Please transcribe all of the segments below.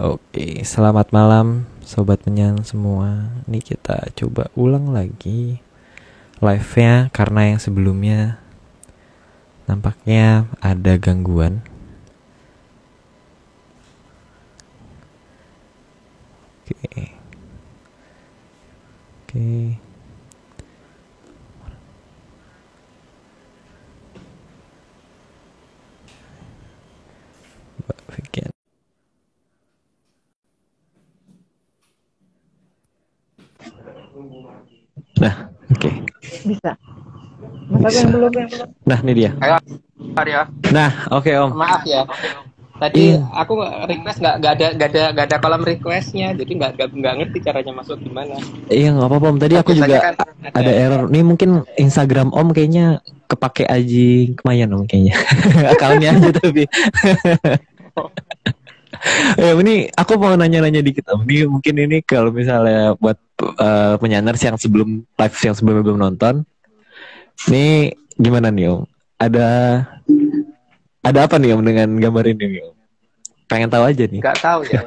Oke, selamat malam sobat menyan semua. Ini kita coba ulang lagi live-nya karena yang sebelumnya nampaknya ada gangguan. Oke. Oke. Mbak Vicky. Nah, oke. Bisa. Mas aku Bisa. yang belum. Nah, ini dia. Ayo, Arya. Nah, oke Om. Maaf ya. Tadi Iya. aku request nggak ada kolom requestnya, jadi nggak ngerti caranya masuk gimana. Iya nggak apa-apa Om. Tadi Kan aku biasanya juga kan ada error. Nih mungkin Instagram Om kayaknya kepake Aji Kemayan Om kayaknya. Akalnya aja tapi. Ya, ini aku mau nanya-nanya dikit Om. Ini mungkin ini kalau misalnya buat penyanners yang sebelum live yang sebelumnya belum nonton. Nih gimana nih Om? Ada apa nih Om dengan gambar ini nih Om? Pengen tahu aja nih. nggak tahu ya.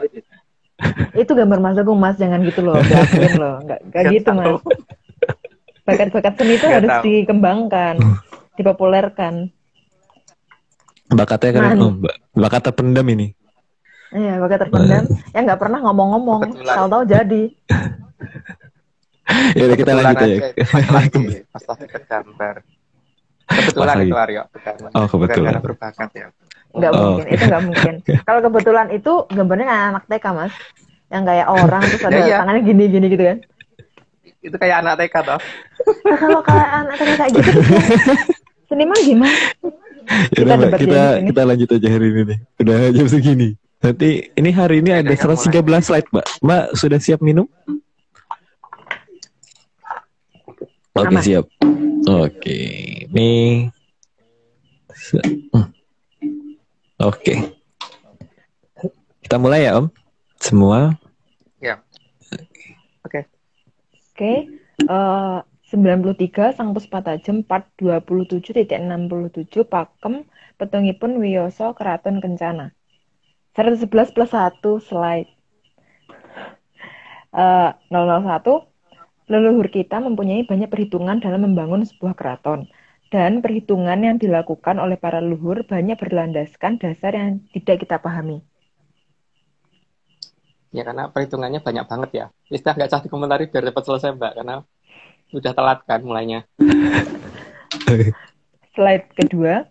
Itu gambar Mas Agung, Mas, jangan gitu loh, diakuin loh, nggak Nggak gitu tahu. Mas. Bakat-bakat seni itu Nggak harus tahu. dikembangkan, dipopulerkan. Bakatnya keren Man. Om. Bakat terpendam ini. Iya, bakat terpendam. Ya nggak pernah ngomong-ngomong, Kebetulan. tahu-tahu jadi. Ya udah kita Kebetulan lanjut aja aja. pas lagi ke gambar. Kebetulan Pas lagi. itu Aryo. Oh, kebetulan. Bukan karena berbakat ya. Nggak Oh, mungkin, itu nggak mungkin. Kalau kebetulan itu gambarnya anak TK, Mas. Yang kayak orang terus ada Iya. tangannya gini-gini gitu kan. Itu kayak anak TK toh. Nah, kalau kayak anak TK kayak gitu tuh seniman gimana? ya udah, Mbak, debat kita ya ini. kita lanjut aja hari ini nih. Udah jam segini. Nanti ini hari ini ada Oke, 113 slide, Mbak. Mbak sudah siap minum? Oke, Aman. siap. Oke. Nih. Oke. Kita mulai ya, Om. Semua. Ya. Oke. Oke, 93 Sang Puspatajem part 27.67 Pakem petungipun Wiyoso Keraton Kencana. 111 plus 1 slide. 001 leluhur kita mempunyai banyak perhitungan dalam membangun sebuah keraton. Dan perhitungan yang dilakukan oleh para leluhur banyak berlandaskan dasar yang tidak kita pahami. Ya karena perhitungannya banyak banget ya. Istilah nggak cah dikomentari biar cepat selesai Mbak, karena udah telat kan mulainya. Slide kedua,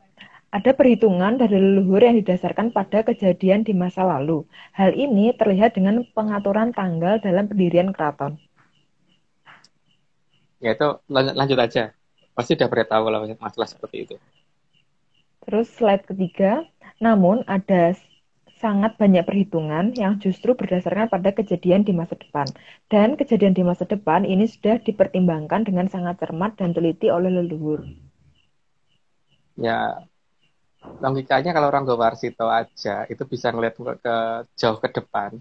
ada perhitungan dari leluhur yang didasarkan pada kejadian di masa lalu. Hal ini terlihat dengan pengaturan tanggal dalam pendirian keraton. Ya itu lanjut aja. Pasti udah pernah tahu kalau masalah seperti itu. Terus slide ketiga, namun ada sangat banyak perhitungan yang justru berdasarkan pada kejadian di masa depan. Dan kejadian di masa depan ini sudah dipertimbangkan dengan sangat cermat dan teliti oleh leluhur. Ya logikanya kalau orang Warsito aja itu bisa ngeliat ke jauh ke depan.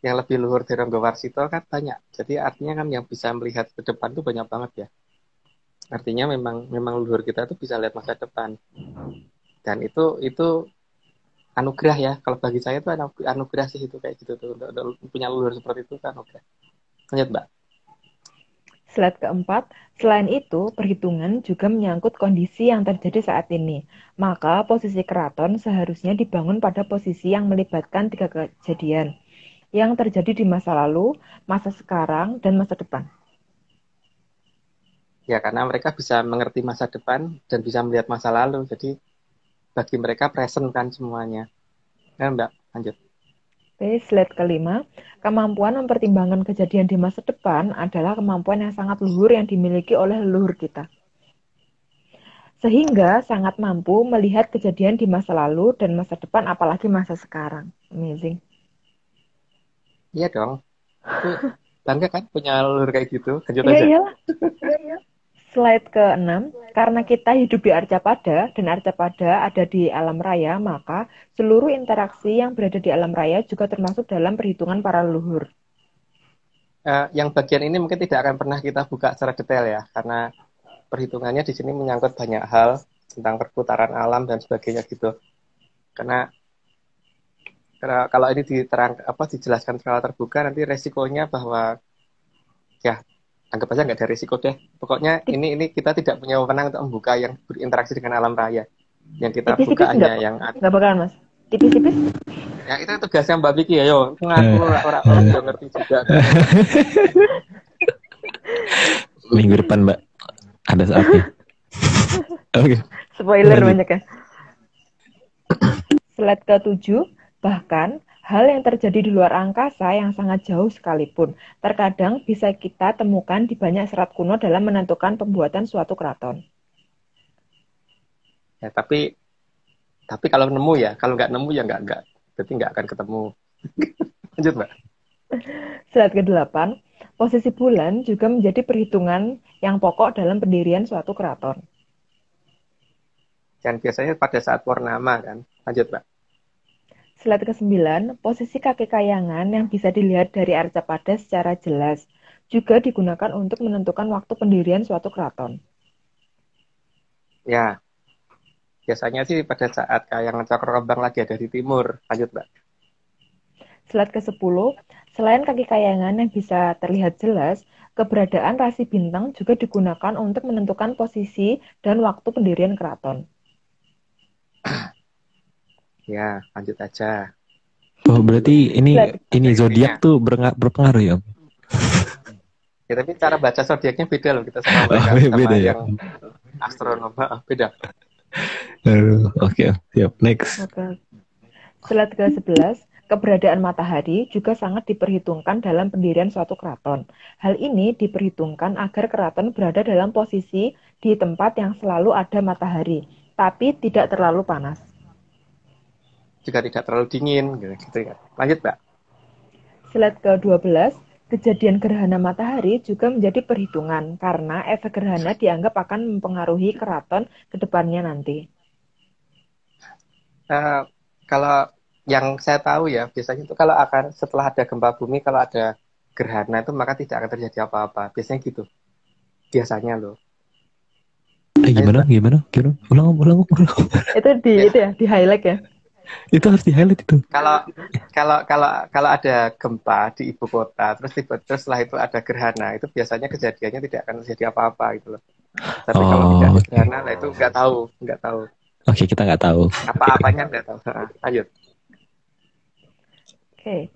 Yang lebih luhur dari orang Warsito kan banyak. Jadi artinya kan yang bisa melihat ke depan tuh banyak banget ya. Artinya memang leluhur kita tuh bisa lihat masa depan. Dan itu anugerah ya. Kalau bagi saya itu anugerah sih itu kayak gitu tuh. Punya leluhur seperti itu kan anugerah. Lanjut Mbak. Slide keempat, selain itu, perhitungan juga menyangkut kondisi yang terjadi saat ini. Maka posisi keraton seharusnya dibangun pada posisi yang melibatkan 3 kejadian yang terjadi di masa lalu, masa sekarang, dan masa depan. Ya karena mereka bisa mengerti masa depan dan bisa melihat masa lalu. Jadi bagi mereka present kan semuanya. Ya Mbak, lanjut. Oke, slide kelima, kemampuan mempertimbangkan kejadian di masa depan adalah kemampuan yang sangat luhur yang dimiliki oleh leluhur kita. Sehingga sangat mampu melihat kejadian di masa lalu dan masa depan, apalagi masa sekarang. Amazing. Iya dong. Itu bangga kan punya leluhur kayak gitu. Lanjut Iya, aja. iyalah. Slide ke-6, karena kita hidup di Arcapada dan Arcapada ada di alam raya, maka seluruh interaksi yang berada di alam raya juga termasuk dalam perhitungan para leluhur. Yang bagian ini mungkin tidak akan pernah kita buka secara detail ya, karena perhitungannya di sini menyangkut banyak hal tentang perputaran alam dan sebagainya gitu. Karena Karena kalau ini dijelaskan secara terbuka, nanti resikonya bahwa ya anggap aja nggak ada resiko deh. Pokoknya ini kita tidak punya wewenang untuk membuka yang berinteraksi dengan alam raya. Yang kita Tipis-tipis buka hanya yang nggak bakalan Mas. Tipis-tipis. Ya itu tugasnya Mbak Vicky ya, yo. Ngaku orang udah ngerti juga. Minggu depan Mbak ada saatnya. Oke. Spoiler Lanjut. banyak ya. Slide ke-7, bahkan hal yang terjadi di luar angkasa yang sangat jauh sekalipun, terkadang bisa kita temukan di banyak serat kuno dalam menentukan pembuatan suatu keraton. Ya, tapi kalau nemu ya, kalau nggak nemu ya nggak. Berarti nggak akan ketemu. Lanjut, Mbak. Slide ke-8, posisi bulan juga menjadi perhitungan yang pokok dalam pendirian suatu keraton. Dan biasanya pada saat purnama kan. Lanjut, Mbak. Slide ke-9, posisi kaki kayangan yang bisa dilihat dari arcapada secara jelas juga digunakan untuk menentukan waktu pendirian suatu keraton. Ya, biasanya sih pada saat kayangan Cakra Kembang lagi ada di timur. Lanjut, Mbak. Slide ke-10, selain kaki kayangan yang bisa terlihat jelas, keberadaan rasi bintang juga digunakan untuk menentukan posisi dan waktu pendirian keraton. Ya, lanjut aja. Oh, berarti ini zodiak tuh berpengaruh ya? Ya, tapi cara baca zodiaknya beda loh kita sama mereka, beda ya? yang astronom. Beda. Oke, siap. Next. Oke. Slide ke-11, keberadaan matahari juga sangat diperhitungkan dalam pendirian suatu keraton. Hal ini diperhitungkan agar keraton berada dalam posisi di tempat yang selalu ada matahari, tapi tidak terlalu panas. Juga tidak terlalu dingin, gitu ya. Lanjut, Mbak. Slide ke-12, kejadian gerhana matahari juga menjadi perhitungan karena efek gerhana dianggap akan mempengaruhi keraton ke depannya nanti. Kalau yang saya tahu ya, biasanya itu kalau akan setelah ada gempa bumi, kalau ada gerhana itu maka tidak akan terjadi apa-apa. Biasanya gitu. Biasanya loh. Gimana? Ulang. Itu di highlight ya. Itu harus di highlight itu. Kalau ada gempa di ibu kota, terus setelah itu ada gerhana, itu biasanya kejadiannya tidak akan terjadi apa-apa gitu loh. Tapi kalau tidak ada gerhana, lah itu nggak tahu. Oke, kita nggak tahu. Apa-apanya nggak tahu. Lanjut. Oke.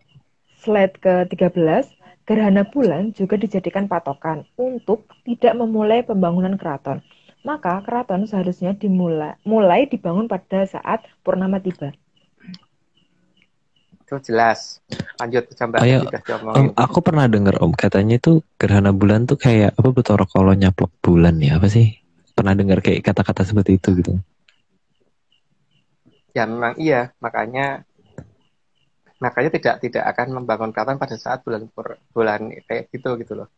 Slide ke-13, gerhana bulan juga dijadikan patokan untuk tidak memulai pembangunan keraton. Maka keraton seharusnya mulai dibangun pada saat purnama tiba. Itu jelas. Lanjut coba. Aku pernah dengar Om katanya itu gerhana bulan tuh kayak apa Bathara Kala nyaplok bulan ya apa sih? Pernah dengar kayak kata-kata seperti itu gitu. Ya memang iya, makanya tidak akan membangun keraton pada saat bulan kayak gitu loh.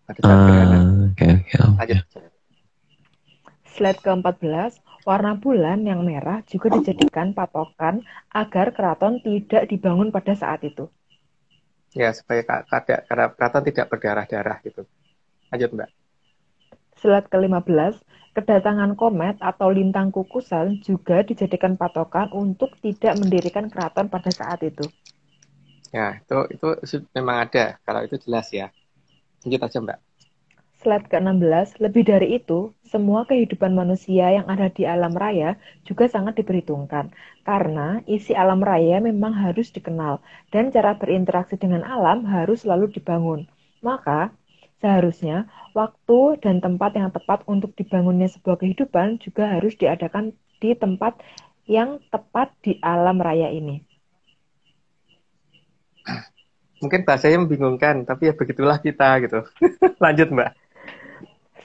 Pada saat gerhana. Oke. Lanjut. Slide ke-14, warna bulan yang merah juga dijadikan patokan agar keraton tidak dibangun pada saat itu. Ya, supaya karena keraton tidak berdarah-darah gitu. Lanjut, Mbak. Slide ke-15, kedatangan komet atau lintang kukusan juga dijadikan patokan untuk tidak mendirikan keraton pada saat itu. Ya, itu memang ada. Kalau itu jelas ya. Lanjut aja, Mbak. Slide ke-16, lebih dari itu, semua kehidupan manusia yang ada di alam raya juga sangat diperhitungkan. Karena isi alam raya memang harus dikenal, dan cara berinteraksi dengan alam harus selalu dibangun. Maka, seharusnya waktu dan tempat yang tepat untuk dibangunnya sebuah kehidupan juga harus diadakan di tempat yang tepat di alam raya ini. Mungkin bahasanya membingungkan, tapi ya begitulah kita gitu. Lanjut, Mbak.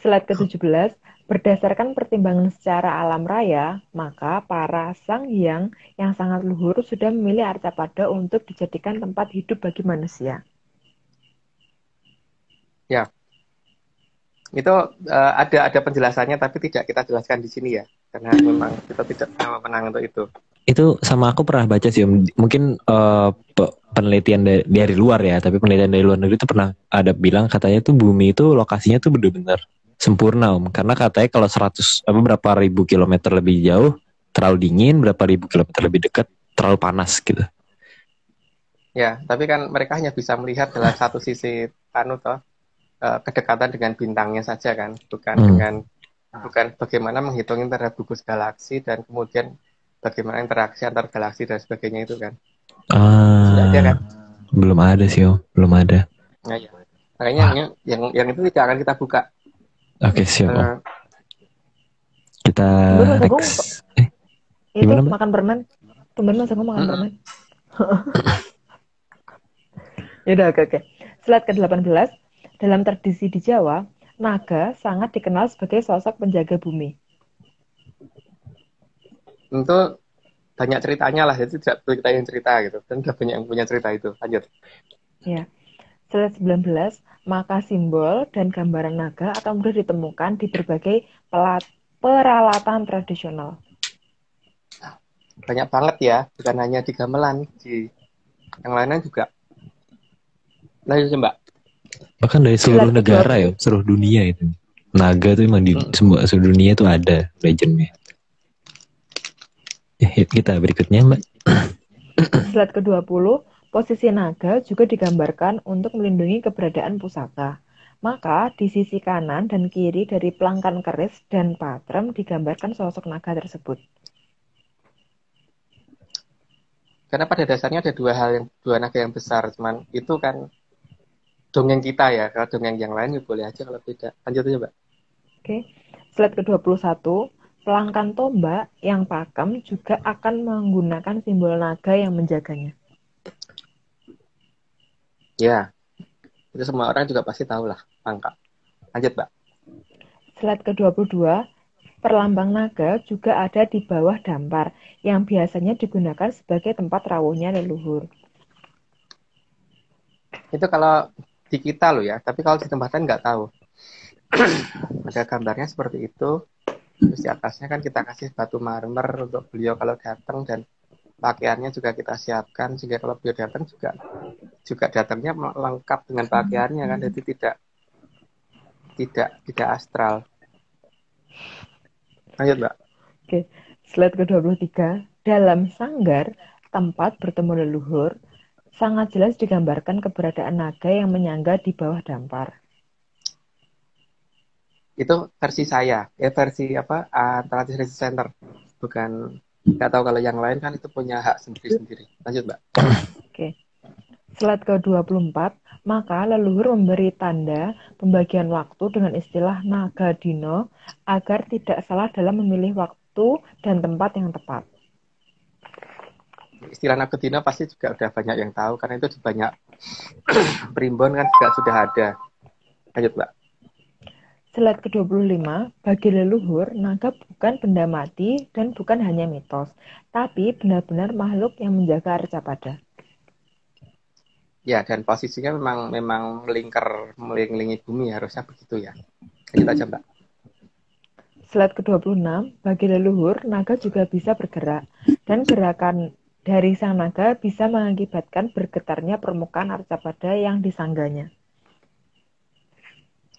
Slide ke-17, berdasarkan pertimbangan secara alam raya, maka para sang hyang yang sangat luhur sudah memilih Arcapada untuk dijadikan tempat hidup bagi manusia. Ya, itu ada penjelasannya, tapi tidak kita jelaskan di sini ya, karena memang kita tidak punya wewenang untuk itu. Itu sama aku pernah baca sih, mungkin penelitian dari luar ya, tapi penelitian dari luar negeri itu pernah ada bilang katanya tuh bumi itu lokasinya tuh benar-benar sempurna karena katanya kalau berapa ribu kilometer lebih jauh terlalu dingin, berapa ribu kilometer lebih dekat terlalu panas gitu. Ya, tapi kan mereka hanya bisa melihat dalam satu sisi kedekatan dengan bintangnya saja kan, bukan bagaimana menghitung terhadap gugus galaksi dan kemudian bagaimana interaksi antar galaksi dan sebagainya itu kan. Sudah ada kan? Belum ada sih, belum ada. Nah, ya. Makanya yang itu tidak akan kita buka. Oke, siap. Kita next. Itu gimana, makan permen. Tumben Mas Agung makan permen. Yaudah, oke. Slide ke-18. Dalam tradisi di Jawa, naga sangat dikenal sebagai sosok penjaga bumi. Itu banyak ceritanya lah, jadi tidak perlu kita yang cerita gitu. Dan sudah banyak yang punya cerita itu. Lanjut. Ya. Slide 19, maka simbol dan gambaran naga akan mudah ditemukan di berbagai peralatan tradisional. Banyak banget ya, bukan hanya di gamelan, di yang lainnya juga. Lanjut Mbak. Bahkan dari seluruh negara ya, seluruh dunia itu. Naga tuh emang di seluruh dunia tuh ada legendnya. Kita berikutnya Mbak. Slide ke-20, posisi naga juga digambarkan untuk melindungi keberadaan pusaka. Maka di sisi kanan dan kiri dari pelangkan keris dan patrem digambarkan sosok naga tersebut. Karena pada dasarnya ada dua naga yang besar, cuman itu kan dongeng kita ya. Kalau dongeng yang lain ya boleh aja kalau tidak. Lanjut aja Mbak. Oke. Slide ke-21, pelangkan tombak yang pakem juga akan menggunakan simbol naga yang menjaganya. Ya, itu semua orang juga pasti tahu lah, pangkal. Lanjut Mbak. Slide ke-22, perlambang naga juga ada di bawah dampar, yang biasanya digunakan sebagai tempat rawuhnya leluhur. Itu kalau di kita loh ya, tapi kalau di tempatan nggak tahu. Ada gambarnya seperti itu, terus di atasnya kan kita kasih batu marmer untuk beliau kalau datang, dan pakaiannya juga kita siapkan, sehingga kalau beliau datang juga datangnya lengkap dengan pakaiannya kan, jadi tidak astral. Lanjut Mbak. Oke, slide ke-23. Dalam sanggar, tempat bertemu leluhur, sangat jelas digambarkan keberadaan naga yang menyangga di bawah dampar. Itu versi saya, versi Translation Center. Bukan, nggak tahu kalau yang lain kan itu punya hak sendiri-sendiri. Lanjut Mbak. Oke. Slide ke-24, maka leluhur memberi tanda pembagian waktu dengan istilah naga dino agar tidak salah dalam memilih waktu dan tempat yang tepat. Istilah naga dino pasti juga udah banyak yang tahu, karena itu banyak primbon kan juga sudah ada. Lanjut Mbak. Slide ke-25, bagi leluhur, naga bukan benda mati dan bukan hanya mitos, tapi benar-benar makhluk yang menjaga Arcapada. Ya, dan posisinya memang mengelilingi bumi, harusnya begitu ya. Lanjut aja Mbak. Slide ke-26, bagi leluhur, naga juga bisa bergerak, dan gerakan dari sang naga bisa mengakibatkan bergetarnya permukaan Arcapada yang disangganya.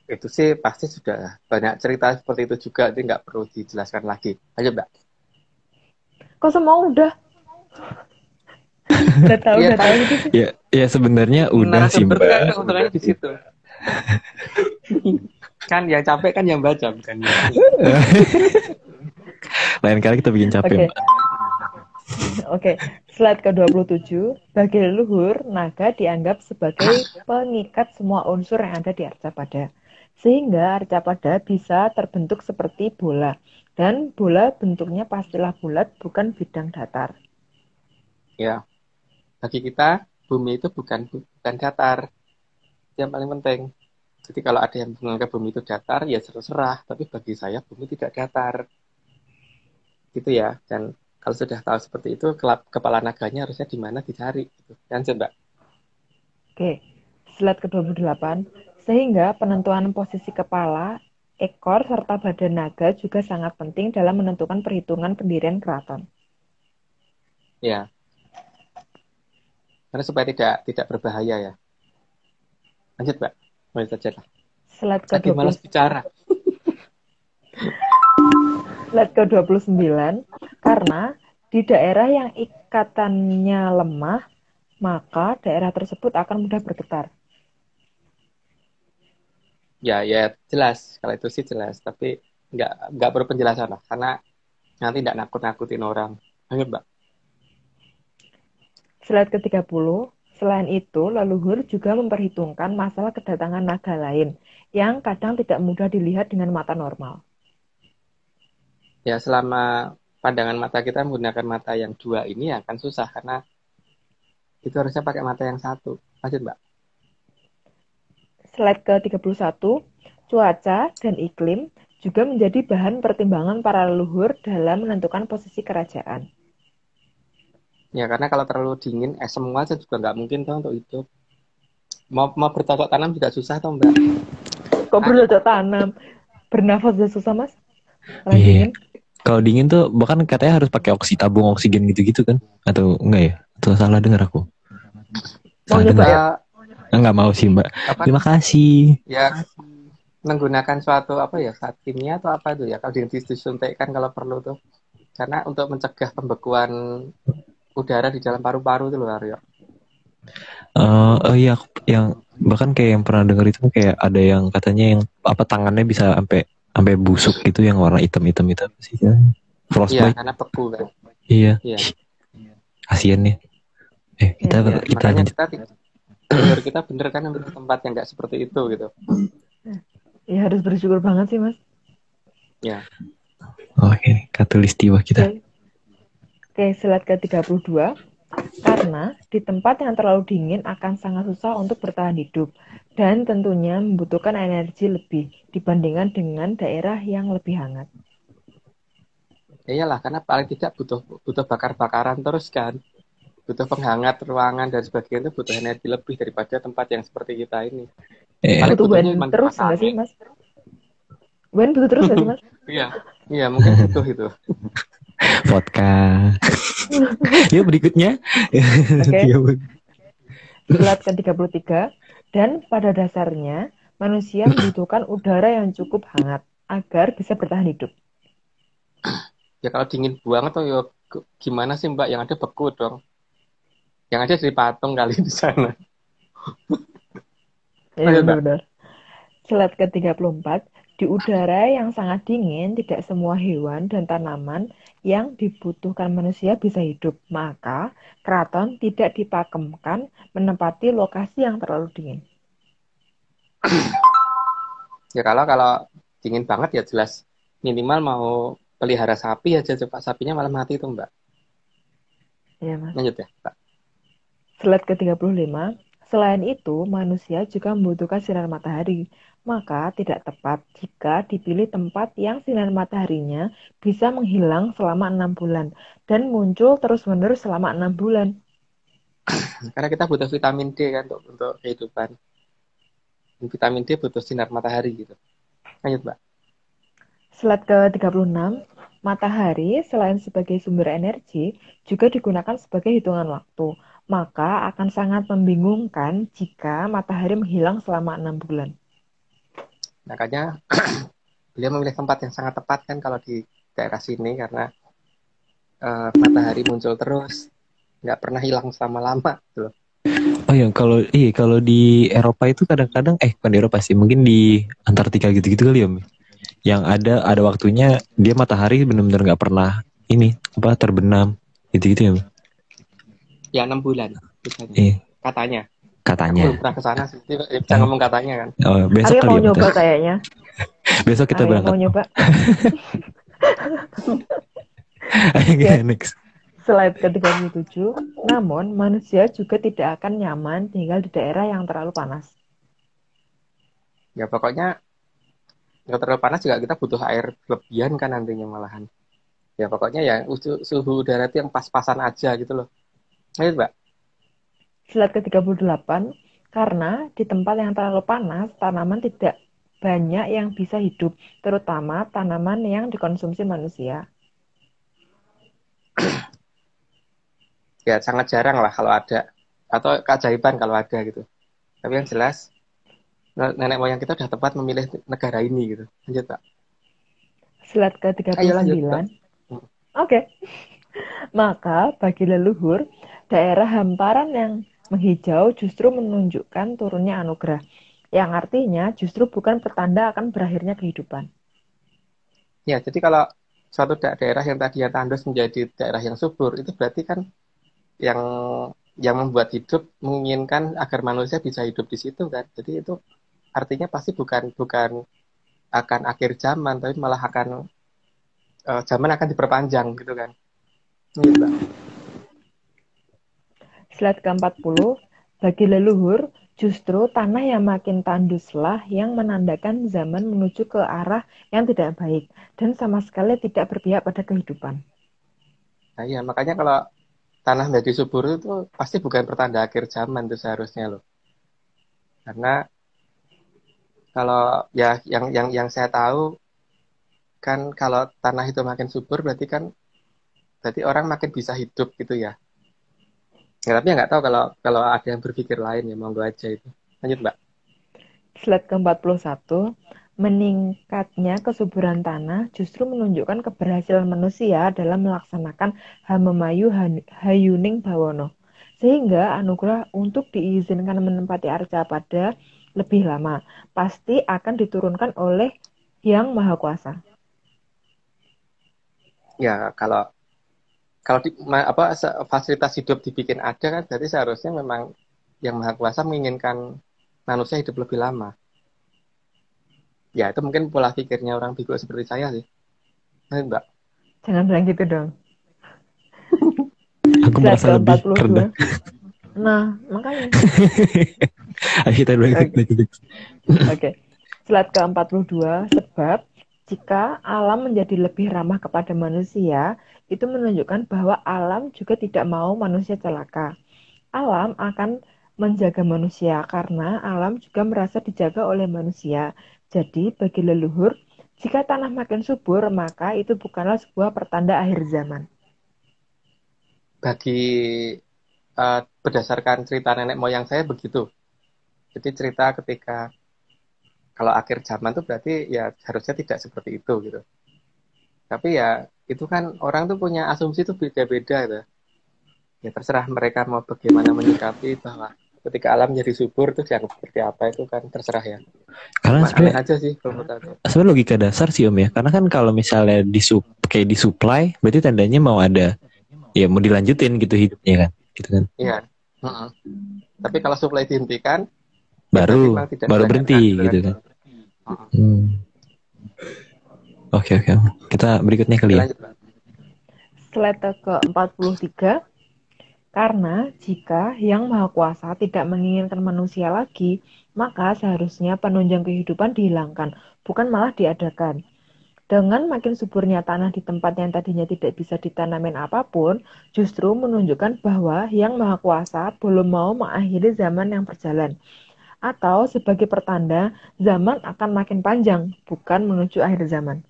Itu sih pasti sudah banyak cerita seperti itu juga, jadi nggak perlu dijelaskan lagi. Lanjut Mbak. Kok semua udah? Udah tahu gitu sih. Ya sebenarnya udah sih Mbak. Keuntungannya di situ. Kan yang capek kan yang baca, bukan. Lain kali kita bikin capek Mbak. Oke. Slide ke-27, bagi leluhur, naga dianggap sebagai pengikat semua unsur yang ada di Arcapada. Sehingga Arcapada bisa terbentuk seperti bola. Dan bola bentuknya pastilah bulat, bukan bidang datar. Ya, bagi kita bumi itu bukan datar. Yang paling penting. Jadi kalau ada yang menganggap bumi itu datar, ya terserah. Tapi bagi saya bumi tidak datar. Gitu ya. Dan kalau sudah tahu seperti itu, kepala naganya harusnya di mana dicari. Gitu. Lanjut Mbak. Oke, slide ke-28. Sehingga penentuan posisi kepala, ekor, serta badan naga juga sangat penting dalam menentukan perhitungan pendirian keraton. Ya. Karena supaya tidak berbahaya ya. Lanjut Mbak. Lanjut saja lah. Slide ke-29. Malas bicara. Slide ke-29. Karena di daerah yang ikatannya lemah, maka daerah tersebut akan mudah bergetar. Ya, ya jelas. Kalau itu sih jelas. Tapi nggak perlu penjelasan lah. Karena nanti nggak nakut-nakutin orang. Lanjut, Mbak. Slide ke-30, selain itu, leluhur juga memperhitungkan masalah kedatangan naga lain yang kadang tidak mudah dilihat dengan mata normal. Ya, selama pandangan mata kita menggunakan mata yang dua ini akan susah. Karena itu harusnya pakai mata yang satu. Lanjut, Mbak. Slide ke-31, cuaca dan iklim juga menjadi bahan pertimbangan para leluhur dalam menentukan posisi kerajaan. Ya, karena kalau terlalu dingin, semua juga nggak mungkin tuh untuk hidup. Mau bercocok tanam juga susah tuh, Mbak. Kok bercocok tanam? Bernafas sudah susah, Mas? Kalau Iya. dingin? Kalau dingin tuh bahkan katanya harus pakai tabung oksigen gitu-gitu kan? Atau enggak ya? Atau salah dengar aku? Mau Salah nyoba dengar? ya? Enggak mau sih, Mbak. Apa? Terima kasih. Ya, menggunakan suatu apa ya, zat kimia atau apa itu ya? Kalau disuntikkan kalau perlu tuh. Karena untuk mencegah pembekuan udara di dalam paru-paru itu loh, Aryo. Oh iya, yang bahkan kayak yang pernah dengar itu kayak ada yang katanya yang apa tangannya bisa sampai busuk gitu yang warna hitam-hitam itu apa sih? Iya, Frostbite. karena beku kan. Iya. Iya. Kasian ya. Kita Ya, kita makanya lanjut. kita bener kan ambil tempat yang nggak seperti itu gitu. Ya harus bersyukur banget sih, Mas. Ya. Oke, katulistiwa kita. Oke, slide ke-32. Karena di tempat yang terlalu dingin akan sangat susah untuk bertahan hidup dan tentunya membutuhkan energi lebih dibandingkan dengan daerah yang lebih hangat. Ya iyalah, karena paling tidak butuh bakar-bakaran terus kan. Butuh penghangat ruangan dan sebagainya, itu butuh energi lebih daripada tempat yang seperti kita ini. Paling Butuh butuhnya WN cuma terus nggak sih, Mas? WN butuh terus nggak sih, Mas? Iya, mungkin butuh itu. Vodka. Yuk berikutnya. Oke. Slide ke-33. Dan pada dasarnya, manusia membutuhkan udara yang cukup hangat agar bisa bertahan hidup. Ya kalau dingin banget tuh, ya gimana sih Mbak? Yang ada beku dong. Yang ada dari patung kali di sana. Iya, benar-benar. Slide ke-34. Di udara yang sangat dingin, tidak semua hewan dan tanaman yang dibutuhkan manusia bisa hidup. Maka, keraton tidak dipakemkan menempati lokasi yang terlalu dingin. Ya kalau dingin banget ya jelas minimal mau pelihara sapi aja, coba sapinya malah mati tuh Mbak. Iya, Mas. Lanjut ya, Mbak. Slide ke-35. Selain itu, manusia juga membutuhkan sinar matahari. Maka tidak tepat jika dipilih tempat yang sinar mataharinya bisa menghilang selama 6 bulan dan muncul terus-menerus selama 6 bulan. Karena kita butuh vitamin D kan untuk kehidupan. Dan vitamin D butuh sinar matahari gitu. Lanjut, Mbak. Slide ke-36. Matahari selain sebagai sumber energi juga digunakan sebagai hitungan waktu. Maka akan sangat membingungkan jika matahari menghilang selama 6 bulan. Makanya beliau memilih tempat yang sangat tepat kan kalau di daerah sini karena matahari muncul terus, nggak pernah hilang selama-lama gitu loh. Oh ya, kalau di Eropa itu kadang-kadang bukan di Eropa sih, mungkin di Antartika gitu-gitu kali ya, Om. Yang ada waktunya dia matahari benar-benar nggak pernah terbenam gitu-gitu ya, Om. Ya 6 bulan katanya. Katanya. Aku belum pernah ke sana sih. Bisa ngomong katanya kan. Oh, besok Arya kali mau ya, nyoba kayaknya. Besok kita berangkat. Mau nyoba. Ayo next. Slide ke-37. Namun, manusia juga tidak akan nyaman tinggal di daerah yang terlalu panas. Ya pokoknya nggak terlalu panas juga kita butuh air berlebihan kan nantinya malahan. Ya pokoknya ya suhu udara itu yang pas-pasan aja gitu loh. Ayo Mbak. Slide ke-38. Karena di tempat yang terlalu panas, tanaman tidak banyak yang bisa hidup, terutama tanaman yang dikonsumsi manusia. Ya sangat jarang lah kalau ada. Atau keajaiban kalau ada gitu. Tapi yang jelas nenek moyang kita sudah tepat memilih negara ini gitu. Lanjut Pak. Slide ke-39. Oke. Maka bagi leluhur, daerah hamparan yang Menghijau justru menunjukkan turunnya anugerah, yang artinya justru bukan pertanda akan berakhirnya kehidupan. Ya, jadi kalau suatu daerah yang tadinya tandus menjadi daerah yang subur, itu berarti kan yang membuat hidup menginginkan agar manusia bisa hidup di situ kan. Jadi itu artinya pasti bukan bukan akan akhir zaman, tapi malah akan zaman akan diperpanjang gitu kan. Gitu, Mbak. Slide ke-40, bagi leluhur, justru tanah yang makin tanduslah yang menandakan zaman menuju ke arah yang tidak baik dan sama sekali tidak berpihak pada kehidupan. Nah iya, makanya kalau tanah menjadi subur itu pasti bukan pertanda akhir zaman itu seharusnya loh. Karena kalau ya yang saya tahu kan kalau tanah itu makin subur berarti orang makin bisa hidup gitu ya. Ya, tapi nggak tahu kalau ada yang berpikir lain ya monggo aja itu. Lanjut Mbak. Slide ke-41, meningkatnya kesuburan tanah justru menunjukkan keberhasilan manusia dalam melaksanakan Hamemayu Hayuning Bawono. Sehingga anugerah untuk diizinkan menempati arca pada lebih lama pasti akan diturunkan oleh Yang Maha Kuasa. Ya kalau fasilitas hidup dibikin ada kan berarti seharusnya memang yang Maha Kuasa menginginkan manusia hidup lebih lama. Ya itu mungkin pola pikirnya orang biku seperti saya sih. Lanjut Mbak. Jangan bilang gitu dong. Aku Slide merasa lebih rendah. ke-42. Nah, makanya. Ayo kita lanjut. Oke. Slide ke-42, sebab jika alam menjadi lebih ramah kepada manusia, itu menunjukkan bahwa alam juga tidak mau manusia celaka. Alam akan menjaga manusia karena alam juga merasa dijaga oleh manusia. Jadi, bagi leluhur, jika tanah makin subur, maka itu bukanlah sebuah pertanda akhir zaman. Bagi berdasarkan cerita nenek moyang saya begitu. Jadi cerita ketika kalau akhir zaman tuh berarti ya harusnya tidak seperti itu gitu. Tapi ya itu kan orang tuh punya asumsi tuh beda-beda gitu. Ya terserah mereka mau bagaimana menyikapi bahwa ketika alam jadi subur tuh dianggap seperti apa itu kan terserah ya. Karena Cuma aneh sebenarnya aja sih kalau menurut aku. sebenarnya logika dasar sih Om ya. Karena kan kalau misalnya kayak disuplai, berarti tandanya mau ada ya mau dilanjutin gitu hidupnya kan, gitu kan. Iya. Mm-mm. Tapi kalau supply dihentikan, ya berarti Baru memang tidak berhenti dilanjutkan gitu gitu kan. Oke. Kita berikutnya kali ya. Lanjut, Pak. Slide ke-43, karena jika Yang Maha Kuasa tidak menginginkan manusia lagi, maka seharusnya penunjang kehidupan dihilangkan, bukan malah diadakan. Dengan makin suburnya tanah di tempat yang tadinya tidak bisa ditanamin apapun, justru menunjukkan bahwa Yang Maha Kuasa belum mau mengakhiri zaman yang berjalan. Atau sebagai pertanda, zaman akan makin panjang, bukan menuju akhir zaman.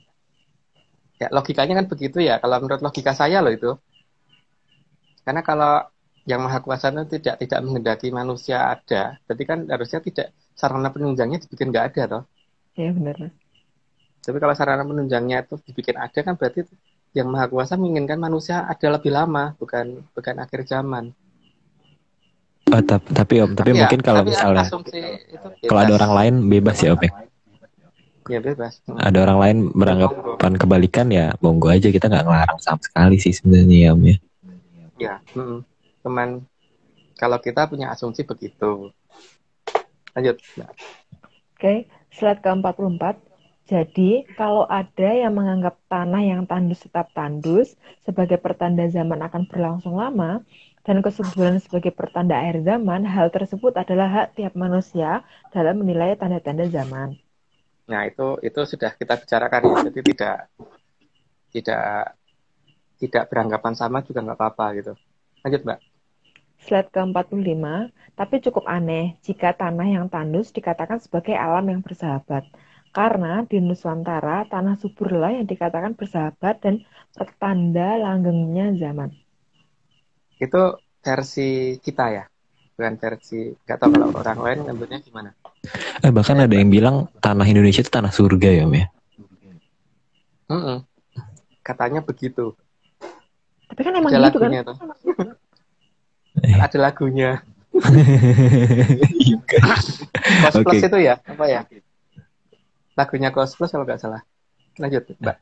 Ya logikanya kan begitu ya. Kalau menurut logika saya loh itu. Karena kalau yang Maha Kuasa itu tidak menghendaki manusia ada, berarti kan harusnya tidak sarana penunjangnya dibikin nggak ada toh. Ya benar. Tapi kalau sarana penunjangnya itu dibikin ada kan berarti yang Maha Kuasa menginginkan manusia ada lebih lama, bukan akhir zaman. Tapi Om, tapi Ya, mungkin kalau misalnya asumsi itu kalau ada bebas. orang lain bebas ya Om ya. Ya bebas. Ada orang lain beranggapan kebalikan ya monggo aja, kita nggak ngelarang sama sekali sih sebenarnya ya Om ya. Ya, cuman kalau kita punya asumsi begitu. Lanjut. Oke, slide ke-44. Jadi, kalau ada yang menganggap tanah yang tandus tetap tandus sebagai pertanda zaman akan berlangsung lama, dan kesuburan sebagai pertanda akhir zaman, hal tersebut adalah hak tiap manusia dalam menilai tanda-tanda zaman. Nah, itu sudah kita bicarakan ya. Jadi tidak beranggapan sama juga nggak apa-apa gitu. Lanjut, Mbak. Slide ke-45, tapi cukup aneh jika tanah yang tandus dikatakan sebagai alam yang bersahabat. Karena di Nusantara, tanah suburlah yang dikatakan bersahabat dan pertanda langgengnya zaman. Itu versi kita ya, bukan versi, nggak tahu kalau orang lain ngambilnya gimana. Bahkan ada yang bilang tanah Indonesia itu tanah surga ya Om ya. Katanya begitu. Tapi kan emang ada gitu kan? lagunya tuh. Ada lagunya. Kos Plus Oke. itu ya, apa ya? Lagunya Kos Plus kalau nggak salah. Lanjut, Mbak.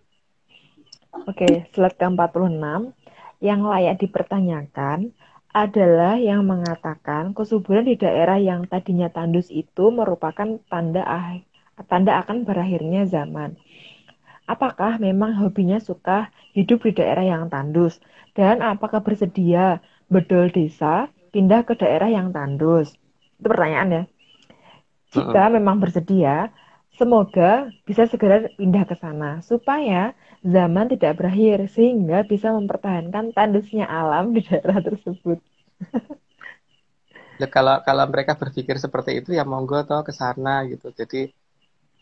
Oke, slide ke-46. Yang layak dipertanyakan adalah yang mengatakan kesuburan di daerah yang tadinya tandus itu merupakan tanda akan berakhirnya zaman. Apakah memang hobinya suka hidup di daerah yang tandus? Dan apakah bersedia bedol desa pindah ke daerah yang tandus? Itu pertanyaan ya. Mm-mm. Jika memang bersedia, semoga bisa segera pindah ke sana supaya zaman tidak berakhir sehingga bisa mempertahankan tandusnya alam di daerah tersebut. Ya, kalau mereka berpikir seperti itu ya monggo toh ke sana gitu. Jadi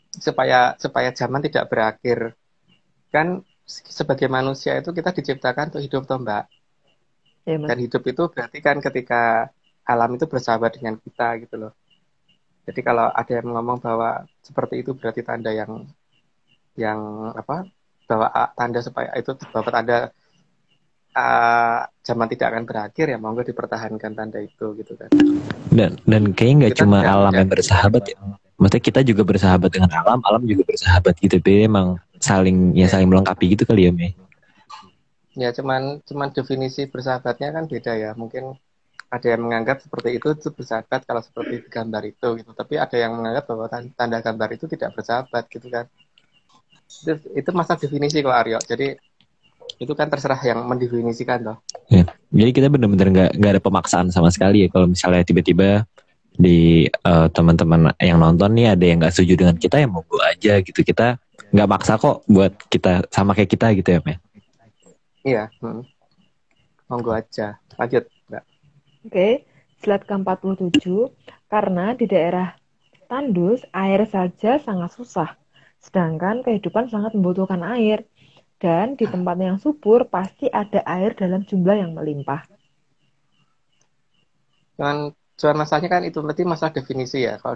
supaya supaya zaman tidak berakhir. Kan sebagai manusia itu kita diciptakan untuk hidup toh, Mbak. Ya, Mas. Dan hidup itu berarti kan ketika alam itu bersahabat dengan kita gitu loh. Jadi kalau ada yang ngomong bahwa seperti itu berarti tanda yang apa? Bahwa tanda supaya itu bahwa tanda zaman tidak akan berakhir ya monggo dipertahankan tanda itu gitu kan. Dan kayaknya nggak Kita cuma tidak alam tidak yang bersahabat ya. Maksudnya kita juga bersahabat dengan alam, alam juga bersahabat gitu. Tapi emang saling ya ya, saling melengkapi gitu kali ya, Mei. ya cuman definisi bersahabatnya kan beda ya. Mungkin ada yang menganggap seperti itu bersahabat kalau seperti di gambar itu gitu. Tapi ada yang menganggap bahwa tanda gambar itu tidak bersahabat gitu kan. Itu masalah definisi kok Aryo. Jadi itu kan terserah yang mendefinisikan toh. Ya. Jadi kita benar-benar nggak ada pemaksaan sama sekali ya. Kalau misalnya tiba-tiba di teman-teman yang nonton nih ada yang nggak setuju dengan kita ya monggo aja gitu. Kita nggak maksa kok buat kita sama kayak kita gitu ya, Mei. Iya, monggo aja. Lanjut, Mbak. Oke, slide ke-47. Karena di daerah tandus, air saja sangat susah. Sedangkan kehidupan sangat membutuhkan air. Dan di tempat yang subur pasti ada air dalam jumlah yang melimpah. Cuman masalahnya kan itu berarti masalah definisi ya. Kalau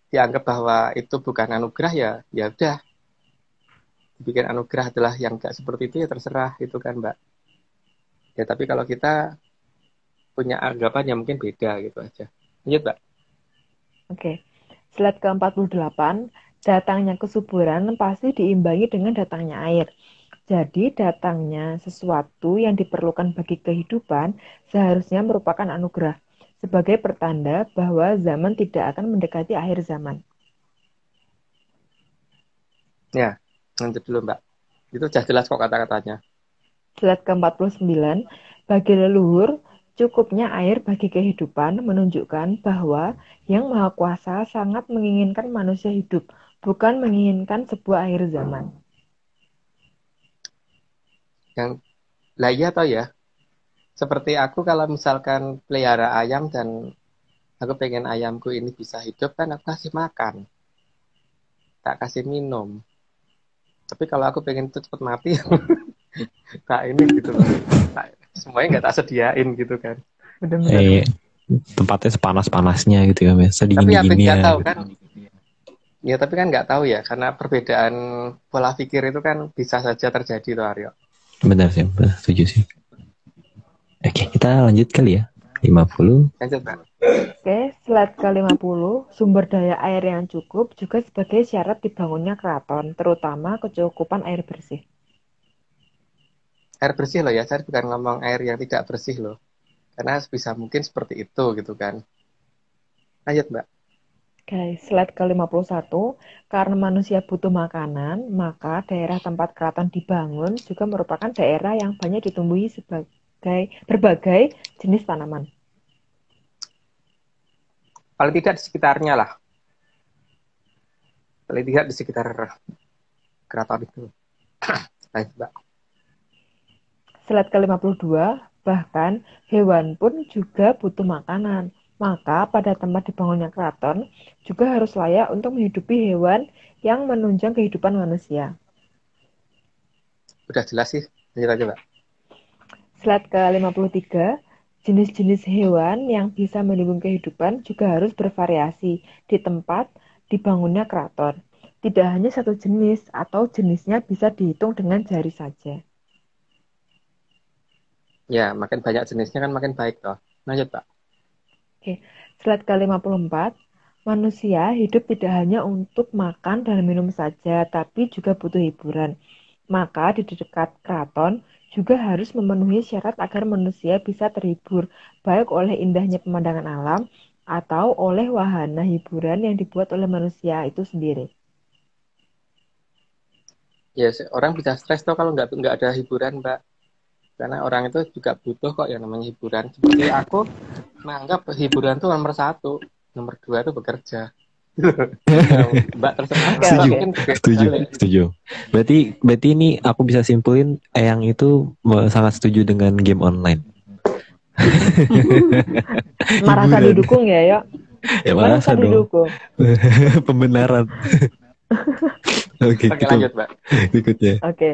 dianggap bahwa itu bukan anugerah ya, ya udah. Dibikin anugerah adalah yang nggak seperti itu ya terserah itu kan Mbak. Ya tapi kalau kita punya anggapan yang mungkin beda gitu aja. Lanjut Mbak. Oke, slide ke-48. Datangnya kesuburan pasti diimbangi dengan datangnya air. Jadi datangnya sesuatu yang diperlukan bagi kehidupan seharusnya merupakan anugerah sebagai pertanda bahwa zaman tidak akan mendekati akhir zaman. Ya, lanjut dulu Mbak. Itu sudah jelas kok kata-katanya. Slide ke-49, bagi leluhur, cukupnya air bagi kehidupan menunjukkan bahwa Yang Maha Kuasa sangat menginginkan manusia hidup, bukan menginginkan sebuah akhir zaman. Yang lah iya tau ya. Seperti aku kalau misalkan pelihara ayam dan aku pengen ayamku ini bisa hidup kan aku kasih makan, tak kasih minum. Tapi kalau aku pengen itu cepat mati, tak ini gitu loh. Semuanya nggak tak sediain gitu kan. Benar-benar. Tempatnya sepanas-panasnya gitu ya, Mei. Tapi apa yang Sedingin-dinginnya nggak tahu gitu. kan? Ya tapi kan nggak tahu ya, karena perbedaan pola pikir itu kan bisa saja terjadi tuh Aryo. Benar sih, benar, setuju sih. Oke, kita lanjut kali ya. 50. Lanjut Mbak. Oke, slide ke-50, sumber daya air yang cukup juga sebagai syarat dibangunnya keraton, terutama kecukupan air bersih. Air bersih loh ya, saya bukan ngomong air yang tidak bersih loh. Karena bisa mungkin seperti itu gitu kan. Lanjut Mbak. Oke, slide ke-51, karena manusia butuh makanan, maka daerah tempat keraton dibangun juga merupakan daerah yang banyak ditumbuhi sebagai berbagai jenis tanaman. Paling tidak di sekitarnya lah. Paling tidak di sekitar keraton itu. Lanjut Mbak. Slide ke-52, bahkan hewan pun juga butuh makanan. Maka pada tempat dibangunnya keraton juga harus layak untuk menghidupi hewan yang menunjang kehidupan manusia. Udah jelas sih. Lanjut aja Mbak. Slide ke-53, jenis-jenis hewan yang bisa mendukung kehidupan juga harus bervariasi di tempat dibangunnya keraton. Tidak hanya satu jenis atau jenisnya bisa dihitung dengan jari saja. Ya, makin banyak jenisnya kan makin baik toh. Lanjut, Pak. Oke, slide ke-54. Manusia hidup tidak hanya untuk makan dan minum saja, tapi juga butuh hiburan. Maka di dekat keraton juga harus memenuhi syarat agar manusia bisa terhibur, baik oleh indahnya pemandangan alam atau oleh wahana hiburan yang dibuat oleh manusia itu sendiri. Ya, orang bisa stres tuh kalau nggak ada hiburan, Mbak. Karena orang itu juga butuh kok yang namanya hiburan. Seperti aku menganggap hiburan tuh nomor 1, nomor 2 itu bekerja. Ya, Mbak terserah. Oke, Mbak Setuju, oke. mungkin beda setuju, sekali. setuju. Berarti ini aku bisa simpulin Eyang itu sangat setuju dengan game online. Merasa Hiburan. didukung ya, yuk. Ya Merasa masa dong. didukung. Pembenaran. Oke, Oke, kita lanjut, Mbak. berikutnya. Oke,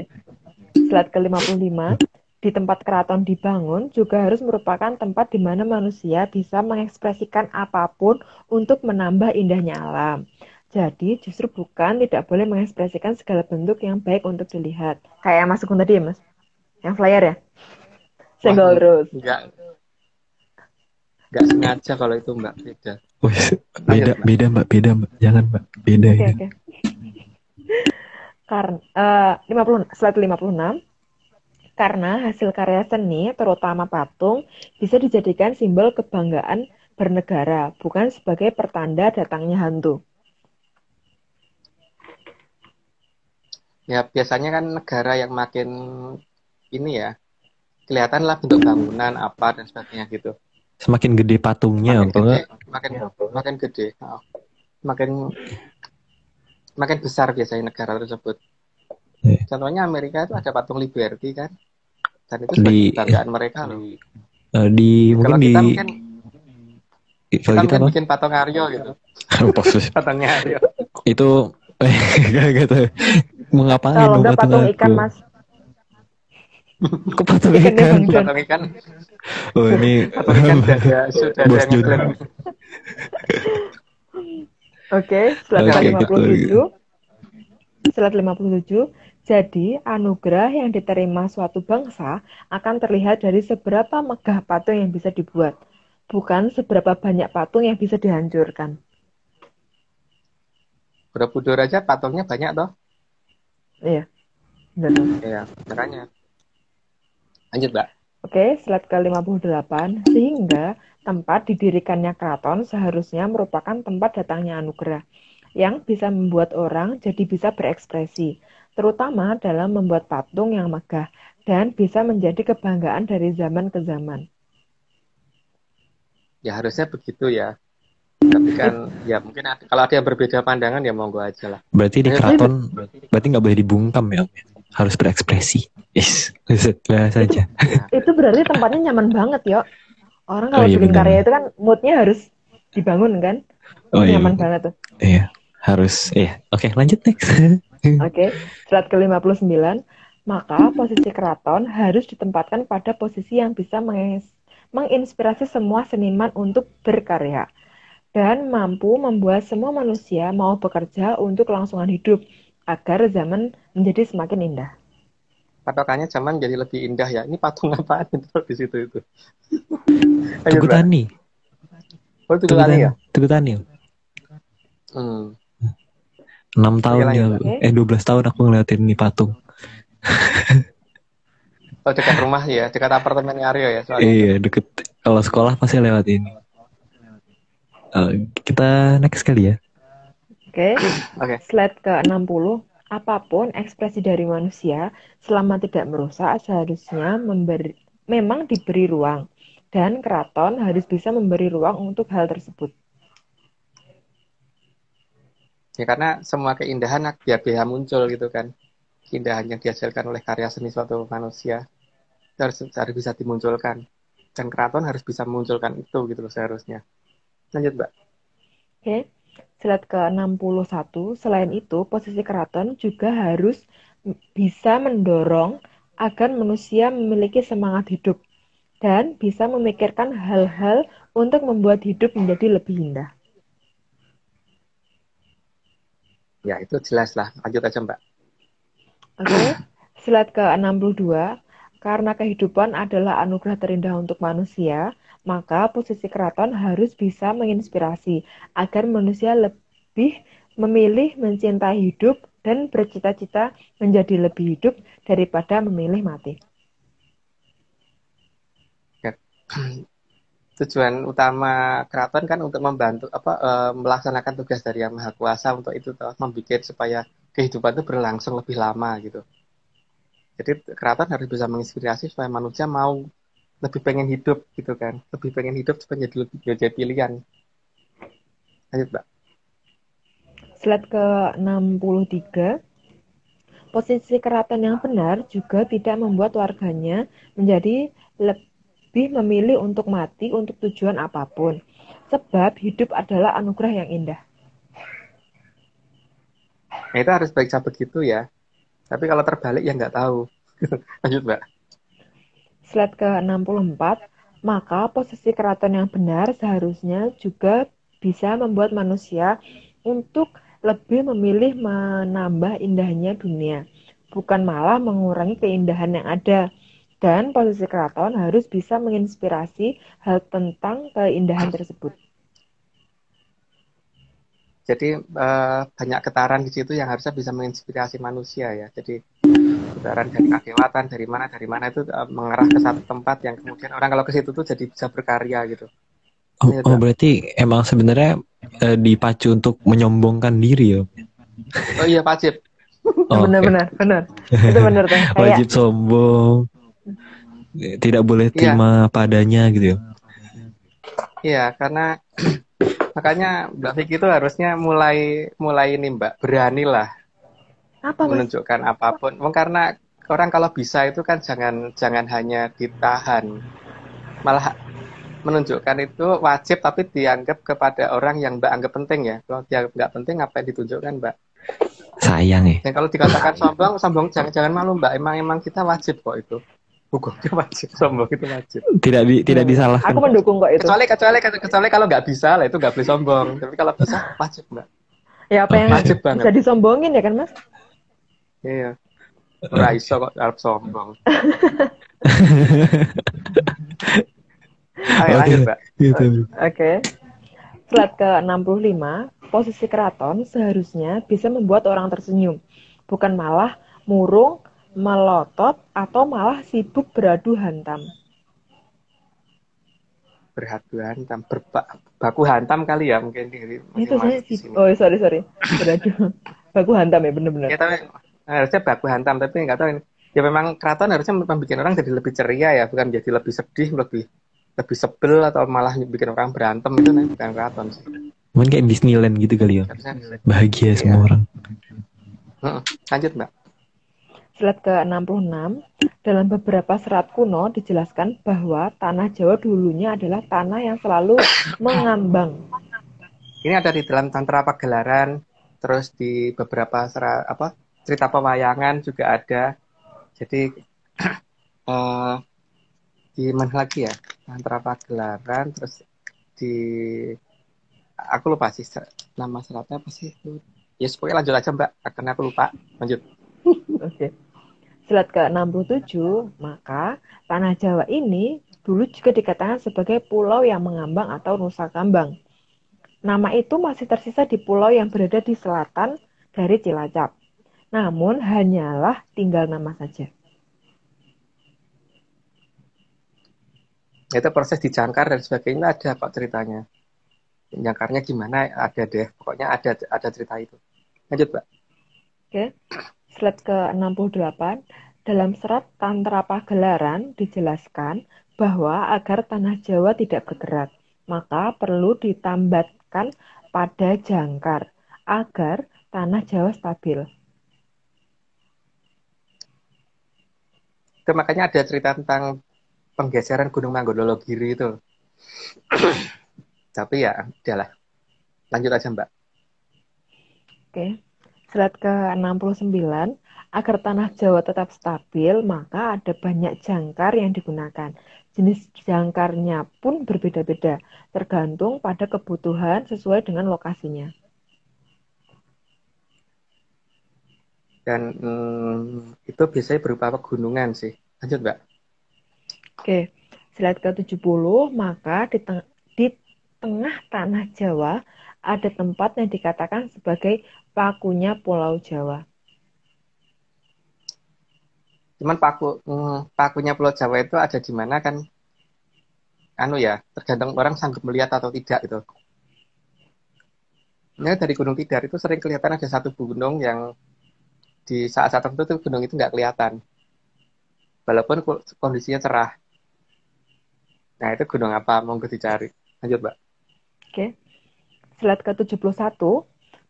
slide ke-55. Di tempat keraton dibangun juga harus merupakan tempat di mana manusia bisa mengekspresikan apapun untuk menambah indahnya alam. Jadi justru bukan tidak boleh mengekspresikan segala bentuk yang baik untuk dilihat. Kayak yang Mas Sukun tadi ya, Mas? Yang flyer ya? Wah, Senggol terus. nggak sengaja kalau itu, Mbak. Beda. Oh, Lanjut, Mbak. beda mbak. Jangan mbak, beda Oke, ini. oke. Slide 56. Karena hasil karya seni, terutama patung, bisa dijadikan simbol kebanggaan bernegara, bukan sebagai pertanda datangnya hantu. Ya, biasanya kan negara yang makin ini ya, kelihatan lah bentuk bangunan apa dan sebagainya gitu. Semakin gede patungnya, Makin kalau gede, enggak makin gede, makin makin besar biasanya negara tersebut. Contohnya Amerika itu ada patung Liberty kan, dan itu sebagai di kebanggaan mereka loh. mungkin Kalau di kita mungkin kalau kita apa? bikin patung Aryo gitu, Posisi patungnya Aryo. itu gak tahu mau ngapain Kalau dong enggak patung patung aku. ikan, Mas. Kok patung Ikannya ikan? Bang John. Patung ikan, Oh ini patung ikan sudah ada Bos yang Jun. ngeklaim. Oke, slide Oke, 57. Slide 57. Jadi, anugerah yang diterima suatu bangsa akan terlihat dari seberapa megah patung yang bisa dibuat, bukan seberapa banyak patung yang bisa dihancurkan. Borobudur aja patungnya banyak toh. Iya, benar. Ya, makanya. Lanjut, Mbak. Oke, slide ke-58. Sehingga tempat didirikannya keraton seharusnya merupakan tempat datangnya anugerah yang bisa membuat orang jadi bisa berekspresi, terutama dalam membuat patung yang megah dan bisa menjadi kebanggaan dari zaman ke zaman. Ya harusnya begitu ya. Tapi kan ya mungkin kalau ada yang berbeda pandangan ya monggo aja lah. Berarti di keraton berarti nggak boleh dibungkam ya? Harus berekspresi. Yes, bahas aja. Itu berarti tempatnya nyaman banget, yo. Orang Oh kalau iya, bikin benar. karya itu kan moodnya harus dibangun kan. Oh iya, Nyaman banget tuh. iya harus. Iya, oke lanjut next. Oke, slide ke-59. Maka posisi keraton harus ditempatkan pada posisi yang bisa menginspirasi semua seniman untuk berkarya dan mampu membuat semua manusia mau bekerja untuk kelangsungan hidup agar zaman menjadi semakin indah. Patokannya zaman jadi lebih indah ya. Ini patung apaan itu di situ itu? Tugu Tani. Oh, Tugu Tani ya? Tugu Tani. 6 tahun ya. 12 tahun aku ngeliatin ini patung. Oh, dekat rumah ya, dekat apartemen Aryo ya soalnya. Iya, deket. Kalau sekolah pasti lewat ini. Kita next kali ya. Oke. Slide ke-60. Apapun ekspresi dari manusia, selama tidak merusak, seharusnya memang diberi ruang. Dan keraton harus bisa memberi ruang untuk hal tersebut. Ya karena semua keindahan biar muncul gitu kan. Keindahan yang dihasilkan oleh karya seni suatu manusia harus bisa dimunculkan. Dan keraton harus bisa memunculkan itu gitu loh seharusnya. Lanjut, Mbak. Oke. Slide ke-61, selain itu, posisi keraton juga harus bisa mendorong agar manusia memiliki semangat hidup dan bisa memikirkan hal-hal untuk membuat hidup menjadi lebih indah. Ya, itu jelas lah. Lanjut aja, Mbak. Oke. Slide ke-62, karena kehidupan adalah anugerah terindah untuk manusia, Maka posisi keraton harus bisa menginspirasi agar manusia lebih memilih mencintai hidup dan bercita-cita menjadi lebih hidup daripada memilih mati. Ya. Tujuan utama keraton kan untuk membantu melaksanakan tugas dari Yang Maha Kuasa untuk itu toh, membuat supaya kehidupan itu berlangsung lebih lama gitu. Jadi keraton harus bisa menginspirasi supaya manusia mau lebih pengen hidup gitu kan, lebih pengen hidup supaya jadi pilihan. Lanjut, Mbak. Slide ke-63. Posisi keraton yang benar juga tidak membuat warganya menjadi lebih memilih untuk mati untuk tujuan apapun. Sebab hidup adalah anugerah yang indah. Nah, itu harus baik begitu ya. Tapi kalau terbalik ya nggak tahu. Lanjut, Mbak. Slide ke-64. Maka posisi keraton yang benar seharusnya juga bisa membuat manusia untuk lebih memilih menambah indahnya dunia, bukan malah mengurangi keindahan yang ada. Dan posisi keraton harus bisa menginspirasi hal tentang keindahan tersebut. Jadi banyak getaran di situ yang harusnya bisa menginspirasi manusia ya. Jadi getaran dari kadewatan, dari mana itu mengarah ke satu tempat yang kemudian orang kalau ke situ tuh jadi bisa berkarya gitu. Oh, berarti emang sebenarnya dipacu untuk menyombongkan diri ya? Oh iya, wajib. Oh, benar. Itu benar tuh. Wajib sombong, tidak boleh terima padanya gitu ya? Iya, karena makanya Mbak Vicky itu harusnya mulai ini Mbak, beranilah menunjukkan apapun. Karena orang kalau bisa itu kan jangan hanya ditahan, malah menunjukkan itu wajib tapi dianggap kepada orang yang Mbak anggap penting ya. Kalau dia nggak penting ngapain ditunjukkan Mbak? Sayang ya. Dan kalau dikatakan sombong jangan malu Mbak. Emang kita wajib kok itu. Hukumnya wajib, sombong itu wajib. Tidak disalahkan. Aku mendukung kok itu. Kecuali kalau nggak bisa lah itu nggak boleh sombong. Tapi kalau bisa wajib Mbak. Ya apa yang wajib bisa disombongin ya kan Mas? Iya. Ora iso kok arep sombong. Ayo lanjut Mbak. Oke. Slide ke-65. Posisi keraton seharusnya bisa membuat orang tersenyum, bukan malah murung, melotot, atau malah sibuk beradu hantam. Beradu hantam, baku hantam kali ya mungkin di itu saya oh sorry beradu baku hantam ya benar-benar. Ya tapi harusnya baku hantam tapi nggak tahu ini. Ya memang keraton harusnya membuat orang jadi lebih ceria ya, bukan jadi lebih sedih, lebih sebel atau malah bikin orang berantem itu nih bukan keraton sih. Mungkin kayak Disneyland gitu kali ya. Bahagia semua orang. Lanjut Mbak. Slide ke-66. Dalam beberapa serat kuno dijelaskan bahwa tanah Jawa dulunya adalah tanah yang selalu mengambang. Ini ada di dalam Tantra Pagelaran, terus di beberapa cerita pewayangan juga ada. Jadi di mana lagi ya? Tantra Pagelaran, terus di aku lupa sih nama seratnya apa sih? Ya pokoknya lanjut aja Mbak, karena aku lupa. Lanjut. Oke. Slide ke-67, maka tanah Jawa ini dulu juga dikatakan sebagai pulau yang mengambang atau Nusa Kambang. Nama itu masih tersisa di pulau yang berada di selatan dari Cilacap. Namun hanyalah tinggal nama saja. Itu proses dijangkar dan sebagainya ada kok ceritanya. Jangkarnya gimana ada deh. Pokoknya ada cerita itu. Lanjut, Mbak. Oke. Slide ke-68. Dalam serat Tantra Pagelaran dijelaskan bahwa agar tanah Jawa tidak bergerak, maka perlu ditambatkan pada jangkar agar tanah Jawa stabil. Itu makanya ada cerita tentang penggeseran Gunung Manggologiri itu. Tapi ya, udahlah. Lanjut aja, Mbak. Oke. Slide ke-69. Agar tanah Jawa tetap stabil, maka ada banyak jangkar yang digunakan. Jenis jangkarnya pun berbeda-beda, tergantung pada kebutuhan sesuai dengan lokasinya. Dan itu biasanya berupa pegunungan sih. Lanjut, Mbak. Oke. Slide ke-70, maka di tengah tanah Jawa ada tempat yang dikatakan sebagai pakunya Pulau Jawa. Cuman pakunya Pulau Jawa itu ada di mana kan? Tergantung orang sanggup melihat atau tidak itu. Nah, dari Gunung Tidar itu sering kelihatan ada satu gunung yang di saat-saat tertentu tuh gunung itu nggak kelihatan. Walaupun kondisinya cerah. Nah, itu gunung apa? Monggo dicari. Lanjut, Mbak. Oke. Slide ke-71,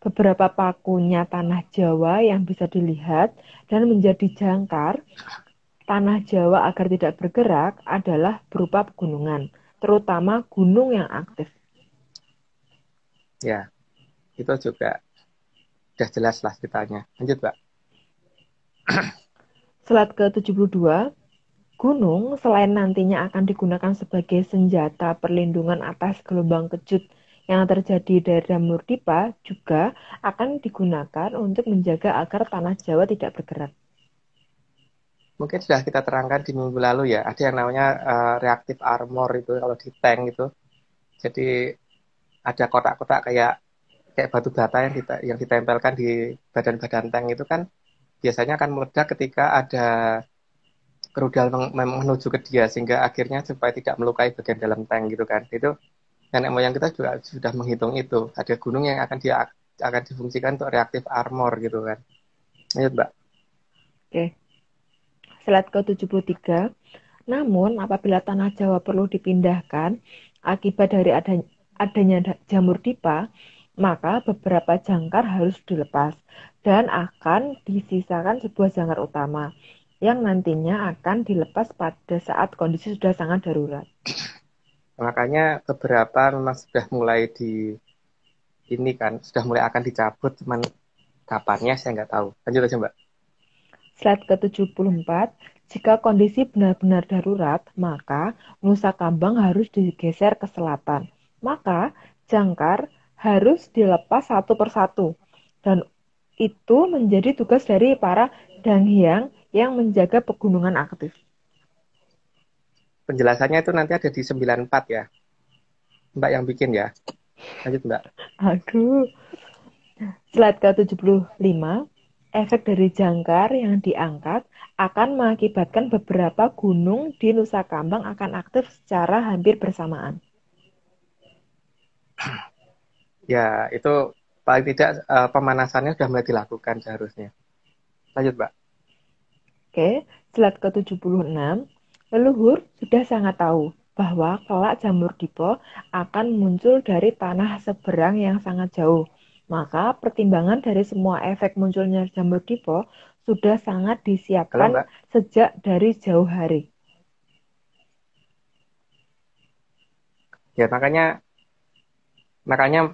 beberapa pakunya tanah Jawa yang bisa dilihat dan menjadi jangkar tanah Jawa agar tidak bergerak adalah berupa pegunungan, terutama gunung yang aktif. Ya, itu juga udah jelas lah ceritanya. Lanjut, Mbak. Slide ke-72, gunung selain nantinya akan digunakan sebagai senjata perlindungan atas gelombang kejut yang terjadi dari Jamur Dipa juga akan digunakan untuk menjaga agar tanah Jawa tidak bergerak. Mungkin sudah kita terangkan di minggu lalu ya, ada yang namanya reactive armor itu kalau di tank itu. Jadi ada kotak-kotak kayak batu bata yang ditempelkan di badan-badan tank itu kan biasanya akan meledak ketika ada rudal menuju ke dia sehingga akhirnya supaya tidak melukai bagian dalam tank gitu kan. Itu nenek moyang kita juga sudah menghitung itu. Ada gunung yang akan difungsikan untuk reactive armor gitu kan. Lanjut, Mbak. Oke. Slide ke-73. Namun, apabila tanah Jawa perlu dipindahkan akibat dari adanya jamur dipa, maka beberapa jangkar harus dilepas dan akan disisakan sebuah jangkar utama yang nantinya akan dilepas pada saat kondisi sudah sangat darurat. Makanya beberapa memang sudah mulai sudah mulai akan dicabut, cuman kapannya saya nggak tahu. Lanjut aja, Mbak. Slide ke-74, jika kondisi benar-benar darurat, maka Nusa Kambang harus digeser ke selatan. Maka jangkar harus dilepas satu persatu. Dan itu menjadi tugas dari para danghyang yang menjaga pegunungan aktif. Penjelasannya itu nanti ada di 94 ya. Mbak yang bikin ya. Lanjut, Mbak. Aduh. Slide ke-75, efek dari jangkar yang diangkat akan mengakibatkan beberapa gunung di Nusa Kambang akan aktif secara hampir bersamaan. Ya, itu paling tidak pemanasannya sudah mulai dilakukan seharusnya. Lanjut, Mbak. Oke, slide ke-76, leluhur sudah sangat tahu bahwa kelak jamur dipo akan muncul dari tanah seberang yang sangat jauh. Maka pertimbangan dari semua efek munculnya jamur dipo sudah sangat Halo, disiapkan Mbak. sejak dari jauh hari. Ya, makanya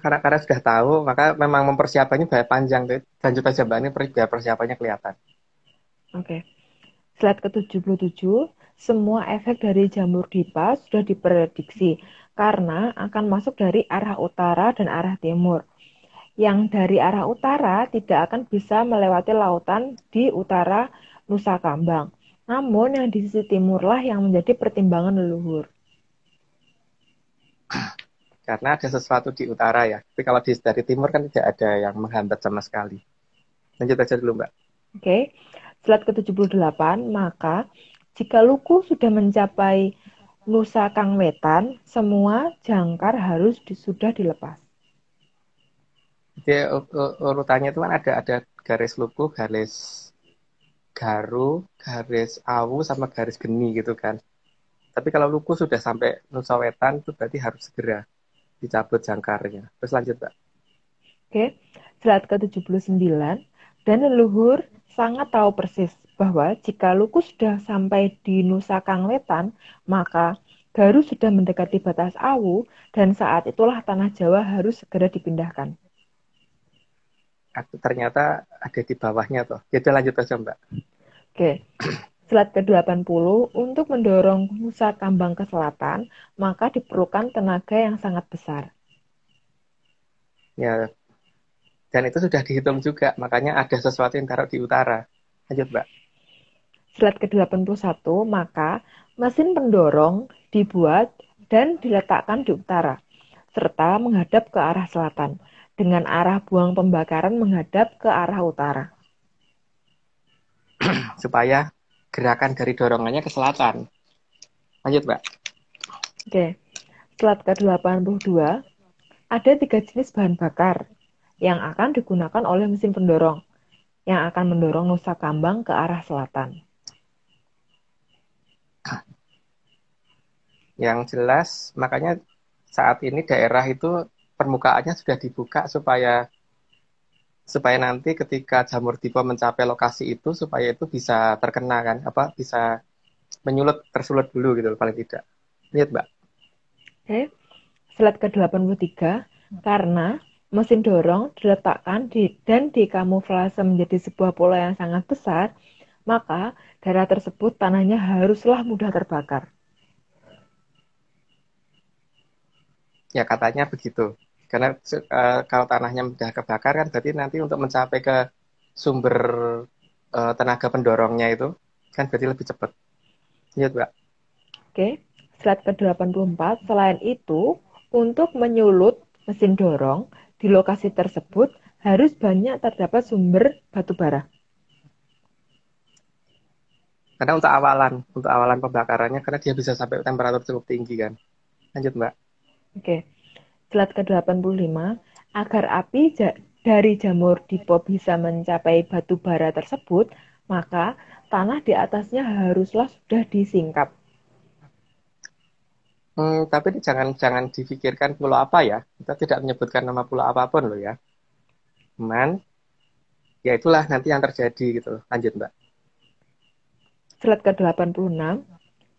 karena sudah tahu, maka memang mempersiapannya banyak panjang. Lanjut aja, Mbak. Ini biar persiapannya kelihatan. Oke. Slide ke-77, semua efek dari jamur dipa sudah diprediksi karena akan masuk dari arah utara dan arah timur. Yang dari arah utara tidak akan bisa melewati lautan di utara Nusa Kambang. Namun yang di sisi timurlah yang menjadi pertimbangan leluhur. Karena ada sesuatu di utara ya. Tapi kalau dari timur kan tidak ada yang menghambat sama sekali. Lanjut aja dulu, Mbak. Oke. Slide ke-78, maka jika Luku sudah mencapai Nusa Kangwetan, semua jangkar harus sudah dilepas. Jadi urutannya itu kan ada garis Luku, garis Garu, garis Awu, sama garis Geni gitu kan. Tapi kalau Luku sudah sampai Nusa Wetan itu berarti harus segera dicabut jangkarnya. Terus lanjut, Mbak. Oke, slide ke-79, dan leluhur sangat tahu persis bahwa jika Luku sudah sampai di Nusa Kangwetan, maka Garu sudah mendekati batas Awu, dan saat itulah tanah Jawa harus segera dipindahkan. Ternyata ada di bawahnya toh. Ya udah lanjut aja, Mbak. Oke, slide ke-80, untuk mendorong Nusa Kambang ke selatan, maka diperlukan tenaga yang sangat besar. Ya, dan itu sudah dihitung juga, makanya ada sesuatu yang taruh di utara. Lanjut, Mbak. Slide ke-81, maka Mesin pendorong dibuat dan diletakkan di utara, serta menghadap ke arah selatan, dengan arah buang pembakaran menghadap ke arah utara. supaya gerakan dari dorongannya ke selatan. Lanjut, Mbak. Oke, slide ke-82, ada 3 jenis bahan bakar yang akan digunakan oleh mesin pendorong, yang akan mendorong nusa kambang ke arah selatan. Yang jelas, makanya saat ini daerah itu permukaannya sudah dibuka supaya nanti ketika jamur tipe mencapai lokasi itu supaya itu bisa terkena kan, bisa tersulut dulu gitu paling tidak. Lihat, Mbak. Oke, slide ke-83, karena mesin dorong diletakkan dan dikamuflase menjadi sebuah pola yang sangat besar, maka daerah tersebut tanahnya haruslah mudah terbakar. Ya katanya begitu. Karena kalau tanahnya mudah kebakar kan berarti nanti untuk mencapai ke sumber tenaga pendorongnya itu kan berarti lebih cepat. Lihat, Mbak. Oke, slide ke-84, selain itu, untuk menyulut mesin dorong di lokasi tersebut harus banyak terdapat sumber batu bara. Karena untuk awalan pembakarannya karena dia bisa sampai temperatur cukup tinggi kan. Lanjut, Mbak. Oke, slide ke-85, agar api dari jamur dipo bisa mencapai batu bara tersebut, maka tanah di atasnya haruslah sudah disingkap. Tapi jangan difikirkan pulau apa ya. Kita tidak menyebutkan nama pulau apapun loh ya. Cuman ya itulah nanti yang terjadi gitu. Lanjut, Mbak. Slide ke-86,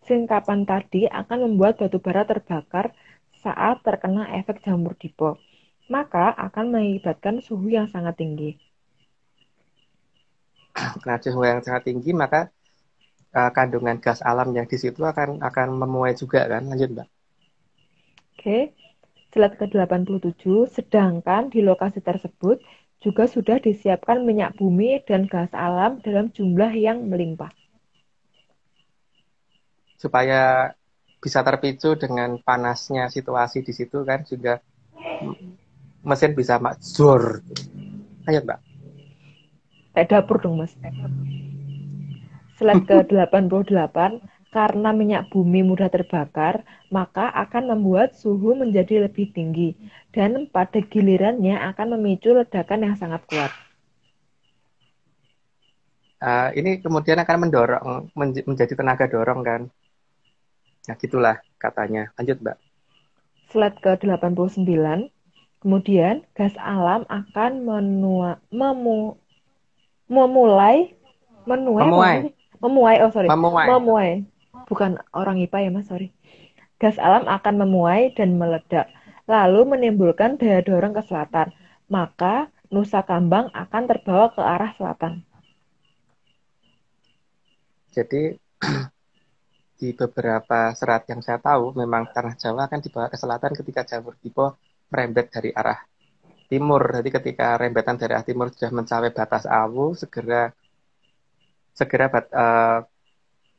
singkapan tadi akan membuat batu bara terbakar saat terkena efek jamur dipo, maka akan mengakibatkan suhu yang sangat tinggi. Nah, suhu yang sangat tinggi maka kandungan gas alam yang di situ akan memuai juga kan. Lanjut, Mbak. Oke, slide ke-87, sedangkan di lokasi tersebut juga sudah disiapkan minyak bumi dan gas alam dalam jumlah yang melimpah. Supaya bisa terpicu dengan panasnya situasi di situ kan juga mesin bisa makzur. Ayo, Mbak. Kayak dapur dong, Mas. Slide ke-88, karena minyak bumi mudah terbakar, maka akan membuat suhu menjadi lebih tinggi dan pada gilirannya akan memicu ledakan yang sangat kuat. Ini kemudian akan mendorong menjadi tenaga dorong kan. Nah, gitulah katanya. Lanjut, Mbak. Slide ke-89, kemudian gas alam akan memuai. Bukan orang IPA ya, Mas, sorry. Gas alam akan memuai dan meledak, lalu menimbulkan daya dorong ke selatan. Maka nusa kambang akan terbawa ke arah selatan. Jadi di beberapa serat yang saya tahu memang tanah Jawa akan dibawa ke selatan ketika jamur tipe merembet dari arah timur. Jadi ketika rembetan dari arah timur sudah mencapai batas awu, segera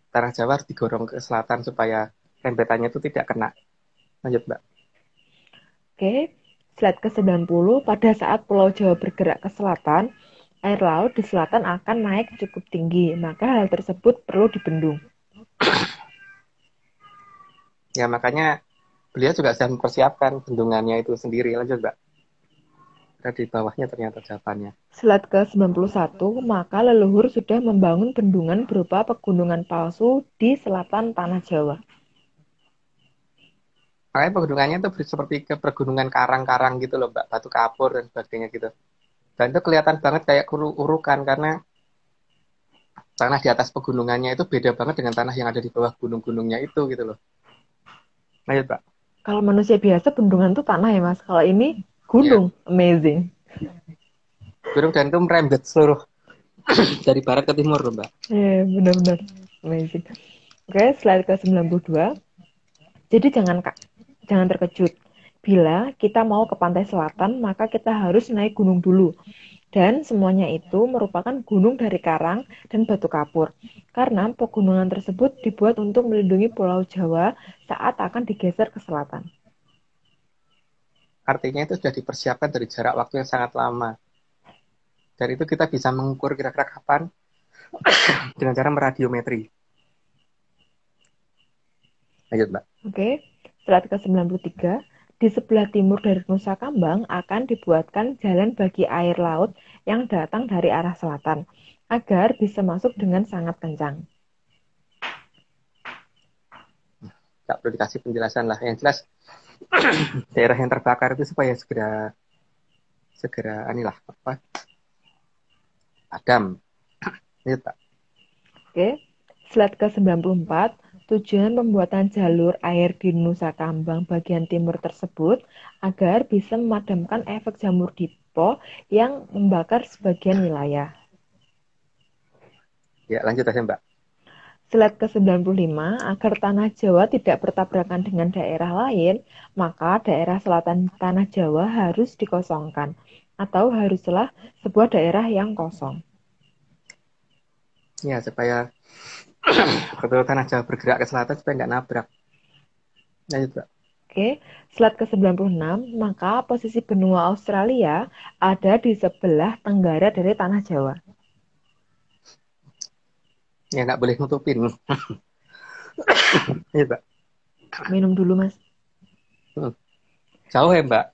tanah Jawa harus digorong ke selatan supaya rembetannya itu tidak kena. Lanjut, Mbak. Oke, slide ke-90, pada saat Pulau Jawa bergerak ke selatan, air laut di selatan akan naik cukup tinggi, maka hal tersebut perlu dibendung. Ya makanya beliau juga sedang mempersiapkan bendungannya itu sendiri. Lanjut, Mbak. Ada di bawahnya ternyata jawabannya. Slide ke-91, maka leluhur sudah membangun bendungan berupa pegunungan palsu di selatan tanah Jawa. Makanya pegunungannya itu seperti ke pegunungan karang-karang gitu loh, Mbak. Batu kapur dan sebagainya gitu. Dan itu kelihatan banget kayak urukan karena tanah di atas pegunungannya itu beda banget dengan tanah yang ada di bawah gunung-gunungnya itu gitu loh. Lanjut, Pak. Kalau manusia biasa bendungan itu tanah ya, Mas. Kalau ini gunung, Ya, amazing. gunung dan itu merembet seluruh dari barat ke timur loh, Mbak. Benar-benar amazing. Oke, slide ke-92. Jadi jangan terkejut. Bila kita mau ke pantai selatan, maka kita harus naik gunung dulu. Dan semuanya itu merupakan gunung dari karang dan batu kapur. Karena pegunungan tersebut dibuat untuk melindungi Pulau Jawa saat akan digeser ke selatan. Artinya itu sudah dipersiapkan dari jarak waktu yang sangat lama. Dan itu kita bisa mengukur kira-kira kapan dengan cara meradiometri. Lanjut, Mbak. Oke, slide ke-93. Di sebelah timur dari Nusa Kambang akan dibuatkan jalan bagi air laut yang datang dari arah selatan, agar bisa masuk dengan sangat kencang. Nggak perlu dikasih penjelasan lah. Yang jelas, daerah yang terbakar itu supaya segera padam. Lanjut, Pak. Oke, slide ke-94. Tujuan pembuatan jalur air di Nusa Kambang bagian timur tersebut agar bisa memadamkan efek jamur dipo yang membakar sebagian wilayah. Ya, lanjut aja, Mbak. Slide ke-95, agar tanah Jawa tidak bertabrakan dengan daerah lain, maka daerah selatan tanah Jawa harus dikosongkan, atau haruslah sebuah daerah yang kosong. Ya, supaya kalau tanah Jawa bergerak ke selatan supaya nggak nabrak. Lanjut, Mbak. Oke, slide ke-96, maka posisi benua Australia ada di sebelah tenggara dari tanah Jawa. Ya, nggak boleh nutupin. Lanjut, Mbak. Minum dulu, Mas. Jauh ya, Mbak.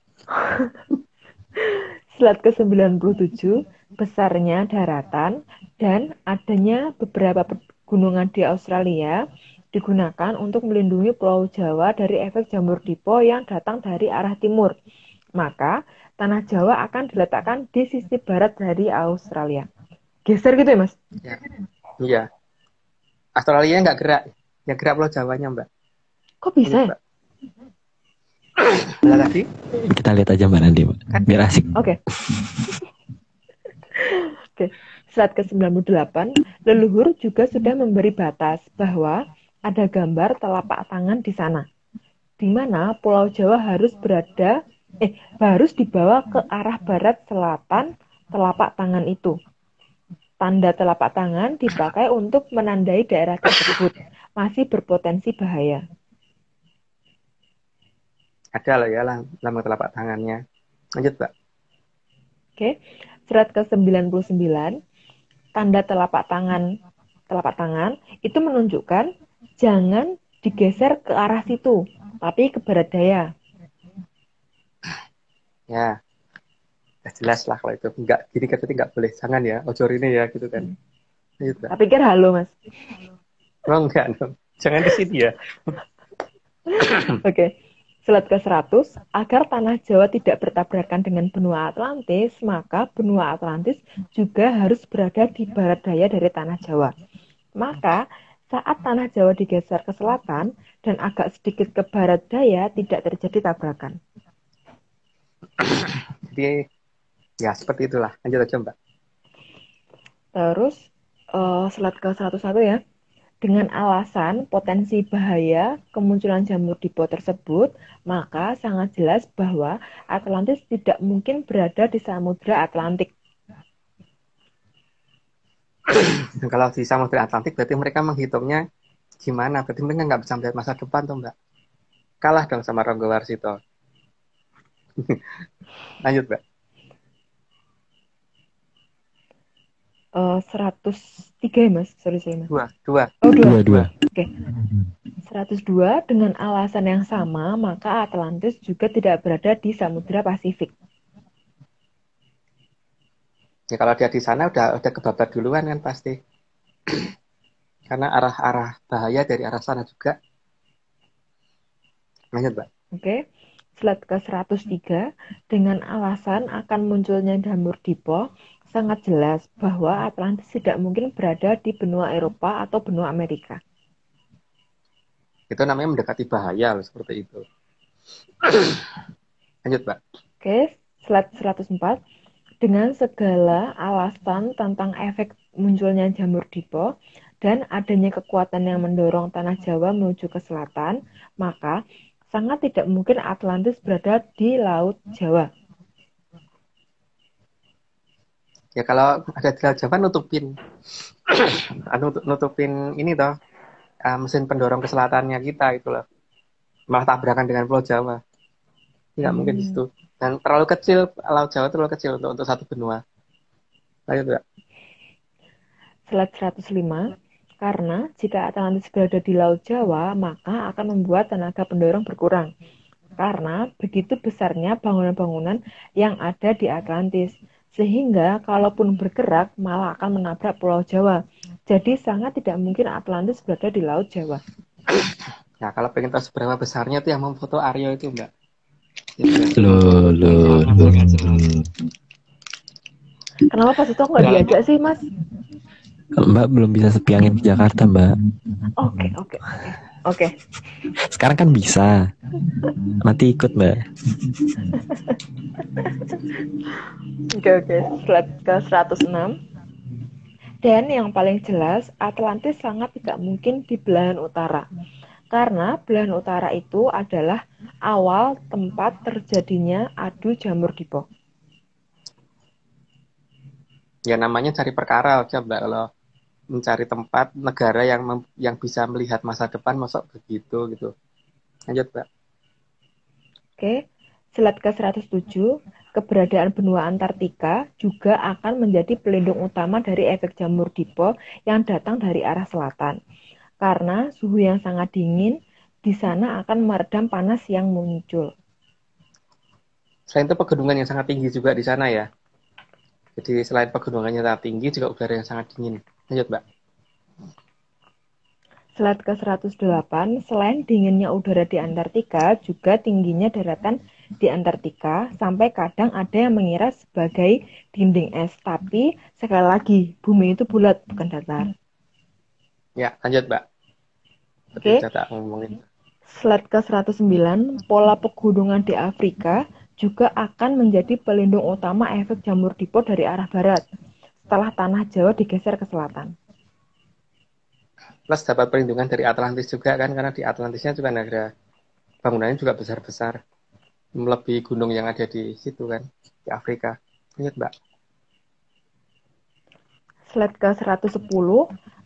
Slide ke-97, besarnya daratan dan adanya beberapa pegunungan di Australia digunakan untuk melindungi Pulau Jawa dari efek jamur dipo yang datang dari arah timur. Maka, tanah Jawa akan diletakkan di sisi barat dari Australia. Geser gitu ya, Mas? Ya. Iya. Australia nggak gerak. Yang gerak Pulau Jawanya, Mbak. Kok bisa ya? Mbak. Nah, tadi? Kita lihat aja Mbak nanti, Mbak. Biar asik. Oke. Oke. Slide ke-98, leluhur juga sudah memberi batas bahwa ada gambar telapak tangan di sana, di mana Pulau Jawa harus dibawa ke arah barat selatan telapak tangan itu. Tanda telapak tangan dipakai untuk menandai daerah tersebut masih berpotensi bahaya. Ada loh ya lambang telapak tangannya. Lanjut, Mbak. Oke, slide ke-99, tanda telapak tangan itu menunjukkan jangan digeser ke arah situ, tapi ke barat daya. Ya, jelas lah kalau itu nggak gini kan nggak boleh, jangan ya, ojor ini ya gitu kan. Lanjut, Mbak. Tak pikir halo, Mas. Oh enggak dong, jangan di sini ya. Oke. Slide ke-100, agar tanah Jawa tidak bertabrakan dengan benua Atlantis, maka benua Atlantis juga harus berada di barat daya dari tanah Jawa. Maka, saat tanah Jawa digeser ke selatan dan agak sedikit ke barat daya, tidak terjadi tabrakan. Jadi, ya seperti itulah. Lanjut aja, Mbak. Terus, slide ke-101 ya. Dengan alasan potensi bahaya kemunculan jamur dipo tersebut, maka sangat jelas bahwa Atlantis tidak mungkin berada di Samudra Atlantik. Kalau di Samudra Atlantik berarti mereka menghitungnya gimana? Berarti mereka nggak bisa melihat masa depan tuh, Mbak. Kalah dong sama Ronggo Warsito. Lanjut, Mbak. 103 ya, Mas? Sorry, Mas. Dua. Oh, dua. Dua. Oke. 102, dengan alasan yang sama, maka Atlantis juga tidak berada di Samudra Pasifik. Ya kalau dia di sana udah kebabat duluan kan pasti. Karena arah bahaya dari arah sana juga. Lanjut, Mbak. Oke. Slide ke-103, dengan alasan akan munculnya jamur dipo, sangat jelas bahwa Atlantis tidak mungkin berada di benua Eropa atau benua Amerika. Itu namanya mendekati bahaya loh, seperti itu. Lanjut, Mbak. Oke, slide 104. Dengan segala alasan tentang efek munculnya jamur dipo dan adanya kekuatan yang mendorong tanah Jawa menuju ke selatan, maka sangat tidak mungkin Atlantis berada di Laut Jawa. Ya kalau ada di Laut Jawa nutupin nutupin ini toh, mesin pendorong ke selatannya kita itu loh. Malah tabrakan dengan Pulau Jawa. Nggak mungkin di situ. Dan terlalu kecil, Laut Jawa terlalu kecil untuk satu benua. Lanjut, Mbak. Slide 105. Karena jika Atlantis berada di Laut Jawa, maka akan membuat tenaga pendorong berkurang. Karena begitu besarnya bangunan-bangunan yang ada di Atlantis. Sehingga kalaupun bergerak malah akan menabrak Pulau Jawa. Jadi sangat tidak mungkin Atlantis berada di Laut Jawa. Nah, kalau pengen tahu seberapa besarnya tuh yang memfoto Aryo itu, Mbak. Loh. Kenapa pas itu aku nggak diajak sih, Mas? Mbak belum bisa sepiangin ke Jakarta, Mbak. Oke. Sekarang kan bisa. Nanti ikut, Mbak. Oke. Slide ke 106. Dan yang paling jelas, Atlantis sangat tidak mungkin di belahan utara. Karena belahan utara itu adalah awal tempat terjadinya adu jamur dipo. Ya namanya cari perkara aja, Mbak. Kalau mencari tempat negara yang bisa melihat masa depan, masuk begitu gitu. Lanjut, Mbak. Oke, slide ke 107. Keberadaan benua Antartika juga akan menjadi pelindung utama dari efek jamur dipo yang datang dari arah selatan. Karena suhu yang sangat dingin di sana akan meredam panas yang muncul. Selain itu pegunungan yang sangat tinggi juga di sana ya. Jadi selain pegunungannya sangat tinggi, juga udara yang sangat dingin. Lanjut, Mbak. Slide ke 108, selain dinginnya udara di Antartika, juga tingginya daratan di Antartika, sampai kadang ada yang mengira sebagai dinding es. Tapi sekali lagi, bumi itu bulat, bukan datar. Ya, lanjut, Mbak. Oke. Kita ngomongin. Slide ke 109, pola pegunungan di Afrika juga akan menjadi pelindung utama efek jamur dipo dari arah barat, setelah tanah Jawa digeser ke selatan. Plus dapat perlindungan dari Atlantis juga kan, karena di Atlantisnya juga ada bangunannya juga besar-besar, melebihi gunung yang ada di situ kan, di Afrika. Ingat, Mbak. Slide ke 110,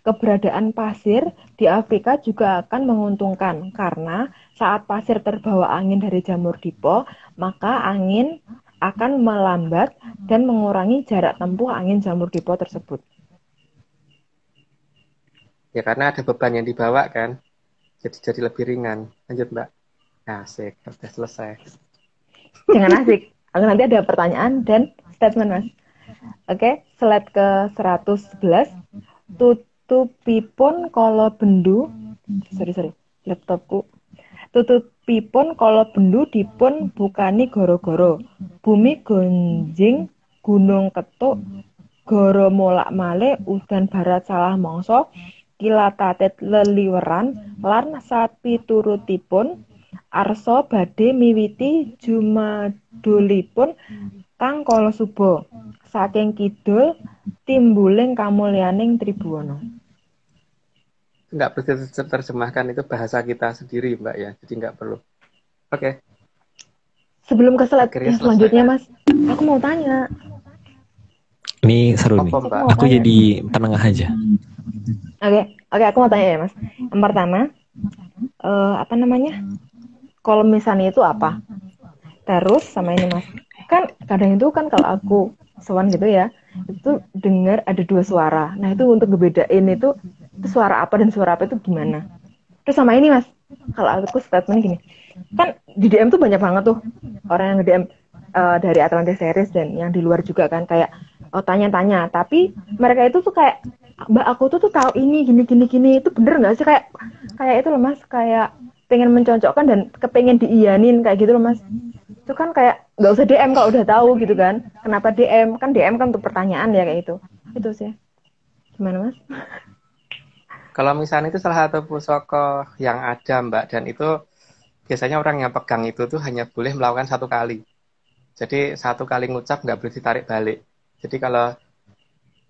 keberadaan pasir di Afrika juga akan menguntungkan karena saat pasir terbawa angin dari jamur dipo, maka angin akan melambat dan mengurangi jarak tempuh angin jamur dipo tersebut. Ya karena ada beban yang dibawa kan, jadi lebih ringan. Lanjut, Mbak. Asik, sudah selesai. Jangan asik, nanti ada pertanyaan dan statement, Mas. Oke, slide ke 111. Tutupipun kala bendu, laptopku. Tutupipun kala bendu dipun bukani goro-goro. Bumi gonjing, gunung ketuk, goro molak-malik, udan barat salah mangsa, kilatatit leliweran, lan sapiturutipun arsa badhe miwiti jumadulipun kang kala suba. Saking kidul timbuling kamulyaning Tribhuwana. Nggak perlu terjemahkan, itu bahasa kita sendiri, Mbak ya. Jadi nggak perlu. Oke. Sebelum ke slide yang selanjutnya, Mas, aku mau tanya. Ini seru nih. Aku jadi penengah aja. Oke, aku mau tanya ya, Mas. Yang pertama, apa namanya? Kalau misalnya itu apa? Terus sama ini, Mas. Kan kadang itu kan kalau aku sowan gitu ya, itu dengar ada dua suara. Nah, itu untuk ngebedain itu suara apa dan suara apa itu gimana. Terus sama ini, Mas, kalau aku statement gini, kan di DM tuh banyak banget tuh orang yang nge-DM dari Atlantis Series dan yang di luar juga kan, kayak tanya-tanya, tapi mereka itu tuh kayak, Mbak, aku tuh tahu ini gini, itu bener nggak sih, kayak itu loh, Mas, kayak pengen mencocokkan dan kepengen diiyanin kayak gitu loh, Mas. Itu kan kayak nggak usah DM kalau udah tahu gitu kan. Kenapa DM? Kan DM kan untuk pertanyaan ya kayak itu. Itu sih. Gimana, Mas? Kalau misalnya itu salah satu pusaka yang ada, Mbak, dan itu biasanya orang yang pegang itu tuh hanya boleh melakukan satu kali. Jadi satu kali ngucap nggak boleh ditarik balik. Jadi kalau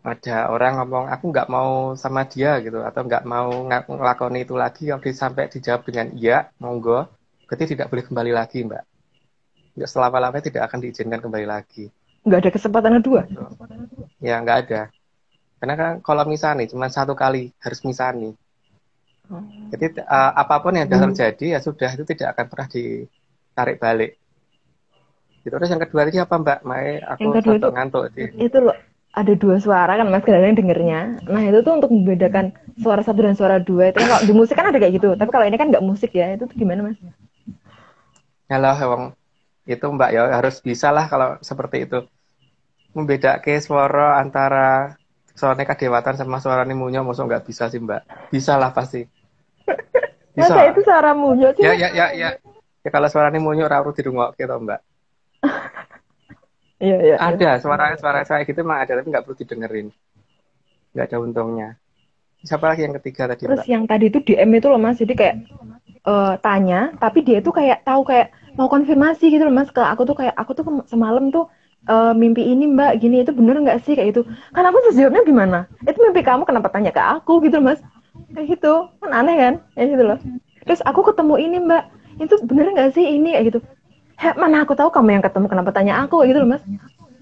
ada orang ngomong aku nggak mau sama dia gitu, atau nggak mau ngelakoni itu lagi, kalau sampai dijawab dengan iya, monggo, berarti tidak boleh kembali lagi, Mbak. Selama-lamanya tidak akan diizinkan kembali lagi. Nggak ada kesempatan kedua. Ya nggak ada. Karena kan kalau misalnya cuma satu kali harus misalnya. Jadi apapun yang sudah terjadi ya sudah, itu tidak akan pernah ditarik balik. Gitu. Terus yang kedua tadi apa Mbak? Aku Yang kedua itu ngantuk. Itu loh, ada dua suara kan Mas, kadang-kadang dengernya. Nah itu tuh untuk membedakan suara satu dan suara dua. Itu kan kalau di musik kan ada kayak gitu. Tapi kalau ini kan nggak musik ya. Itu tuh gimana Mas? Halo, Hewang. Itu Mbak ya harus bisa lah kalau seperti itu. Membedakan suara antara suara kadewatan sama suara munyo, maksud nggak bisa sih Mbak. Bisa lah pasti. Bisa. Masa itu suara munyo sih? Ya. Ya kalau suara munyo raru dirungok gitu Mbak. Iya. Ada suara saya gitu emang ada, tapi nggak perlu didengerin. Nggak ada untungnya. Siapa lagi yang ketiga tadi Terus Mbak? yang tadi itu DM itu loh Mas, jadi kayak tanya, tapi dia tuh kayak tahu kayak mau konfirmasi gitu loh Mas ke aku tuh kayak aku tuh semalam tuh mimpi ini Mbak gini, itu bener nggak sih kayak itu? Kan aku terus jawabnya gimana? Itu mimpi kamu, kenapa tanya ke aku gitu loh Mas? Kayak gitu kan aneh kan? Ya gitu loh. Terus aku ketemu ini Mbak, itu bener nggak sih ini kayak gitu? Mana aku tahu kamu yang ketemu, kenapa tanya aku gitu loh Mas?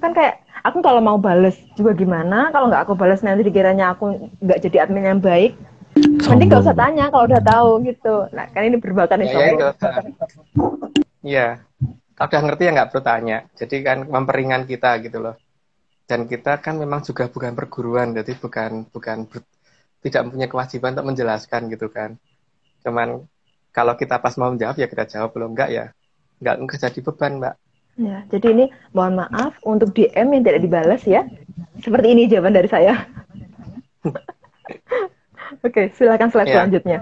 Kan kayak aku kalau mau bales juga gimana, kalau nggak aku bales nanti dikiranya aku nggak jadi admin yang baik. Mending nggak usah tanya kalau udah tahu gitu. Nah kan ini berbakat nih sombong. Iya, kalau udah ngerti ya nggak perlu tanya. Jadi kan memperingan kita gitu loh. Dan kita kan memang juga bukan perguruan, jadi tidak mempunyai kewajiban untuk menjelaskan gitu kan. Cuman kalau kita pas mau menjawab ya kita jawab, belum enggak ya nggak jadi beban Mbak. Ya, jadi ini mohon maaf untuk DM yang tidak dibalas ya. Seperti ini jawaban dari saya. Oke, silakan slide selanjutnya.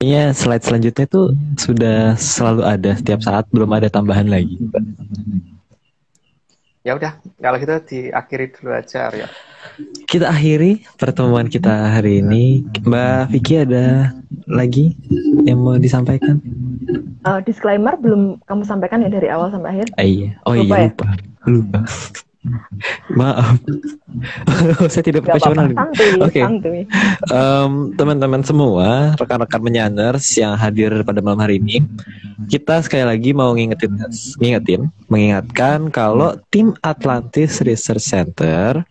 Iya, slide selanjutnya tuh sudah selalu ada setiap saat, belum ada tambahan lagi. Ya udah, kalau gitu diakhiri dulu aja ya. Kita akhiri pertemuan kita hari ini. Mbak Vicky ada lagi yang mau disampaikan? Disclaimer belum kamu sampaikan ya dari awal sampai akhir? Iya. Oh iya, lupa. Maaf. Saya tidak profesional. Oke. Teman-teman semua, rekan-rekan Menyanders yang hadir pada malam hari ini, kita sekali lagi mau mengingatkan kalau tim Atlantis Research Center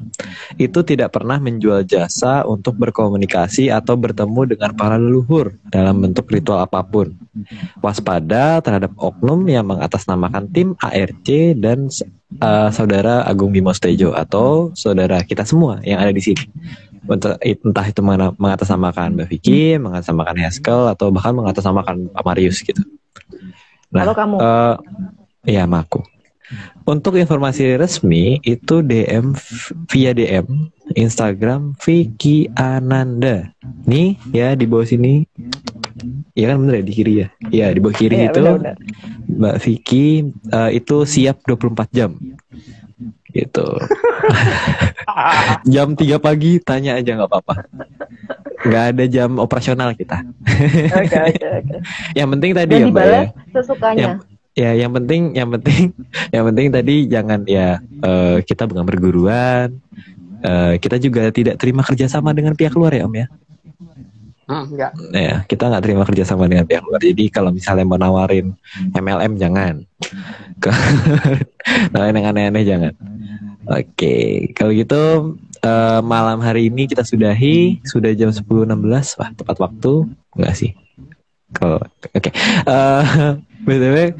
itu tidak pernah menjual jasa untuk berkomunikasi atau bertemu dengan para leluhur dalam bentuk ritual apapun. Waspada terhadap oknum yang mengatasnamakan tim ARC dan saudara Agung Bimo Stejo atau saudara kita semua yang ada di sini. Entah itu mengatasnamakan Mbak Vicky, mengatasnamakan Haskell, atau bahkan mengatasnamakan Pak Marius gitu. Nah, kalau kamu? Iya, aku. Untuk informasi resmi itu via DM Instagram Vicky Ananda. Nih ya di bawah sini. Iya kan bener ya, di kiri ya. Iya di bawah kiri itu bener. Mbak Vicky itu siap 24 jam. Gitu. Jam 3 pagi tanya aja nggak apa-apa. Nggak ada jam operasional kita. Oke. Yang penting tadi dan ya Mbak ya. Sesukanya. Yang penting tadi jangan ya kita bukan perguruan. Kita juga tidak terima kerjasama dengan pihak luar ya Om ya. Enggak. Ya, kita nggak terima kerjasama dengan pihak luar. Jadi kalau misalnya mau nawarin MLM jangan. Nawarin yang aneh-aneh jangan. Oke, kalau gitu malam hari ini kita sudahi, sudah jam 10.16. Wah, tepat waktu. Enggak sih. Oke. BTW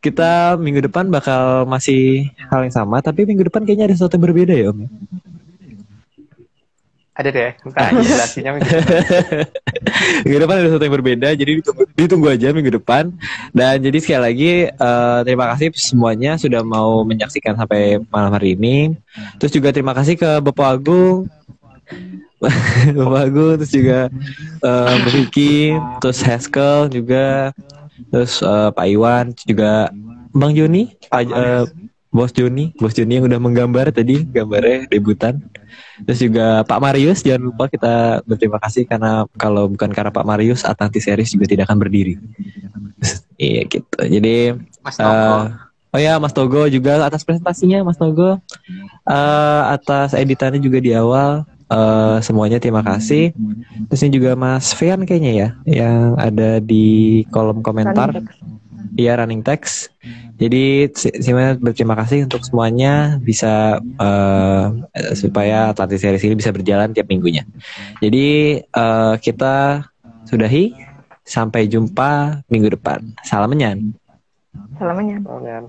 kita minggu depan bakal masih hal yang sama, tapi minggu depan kayaknya ada sesuatu yang berbeda ya Om. Ada deh, entah jelasinnya minggu depan ada sesuatu yang berbeda, jadi ditunggu aja minggu depan. Dan jadi sekali lagi terima kasih semuanya sudah mau menyaksikan sampai malam hari ini. Terus juga terima kasih ke Bapak Agung, terus juga Mbak Vicky, terus Haskell juga, terus Pak Iwan, juga Bang Joni, Bos Joni yang udah menggambar tadi, gambarnya debutan. Terus juga Pak Marius, jangan lupa kita berterima kasih karena kalau bukan karena Pak Marius, Atlantis Series juga tidak akan berdiri. Iya gitu. Jadi Mas Togo. Mas Togo juga atas presentasinya, Mas Togo, atas editannya juga di awal. Semuanya terima kasih. Terus ini juga Mas Fian kayaknya ya, yang ada di kolom komentar. Iya, running text. Jadi Sima berterima kasih untuk semuanya bisa supaya Atlantis Series ini bisa berjalan tiap minggunya. Jadi kita sudahi, sampai jumpa minggu depan. Salam menyan. Salamnya. Oh, kan.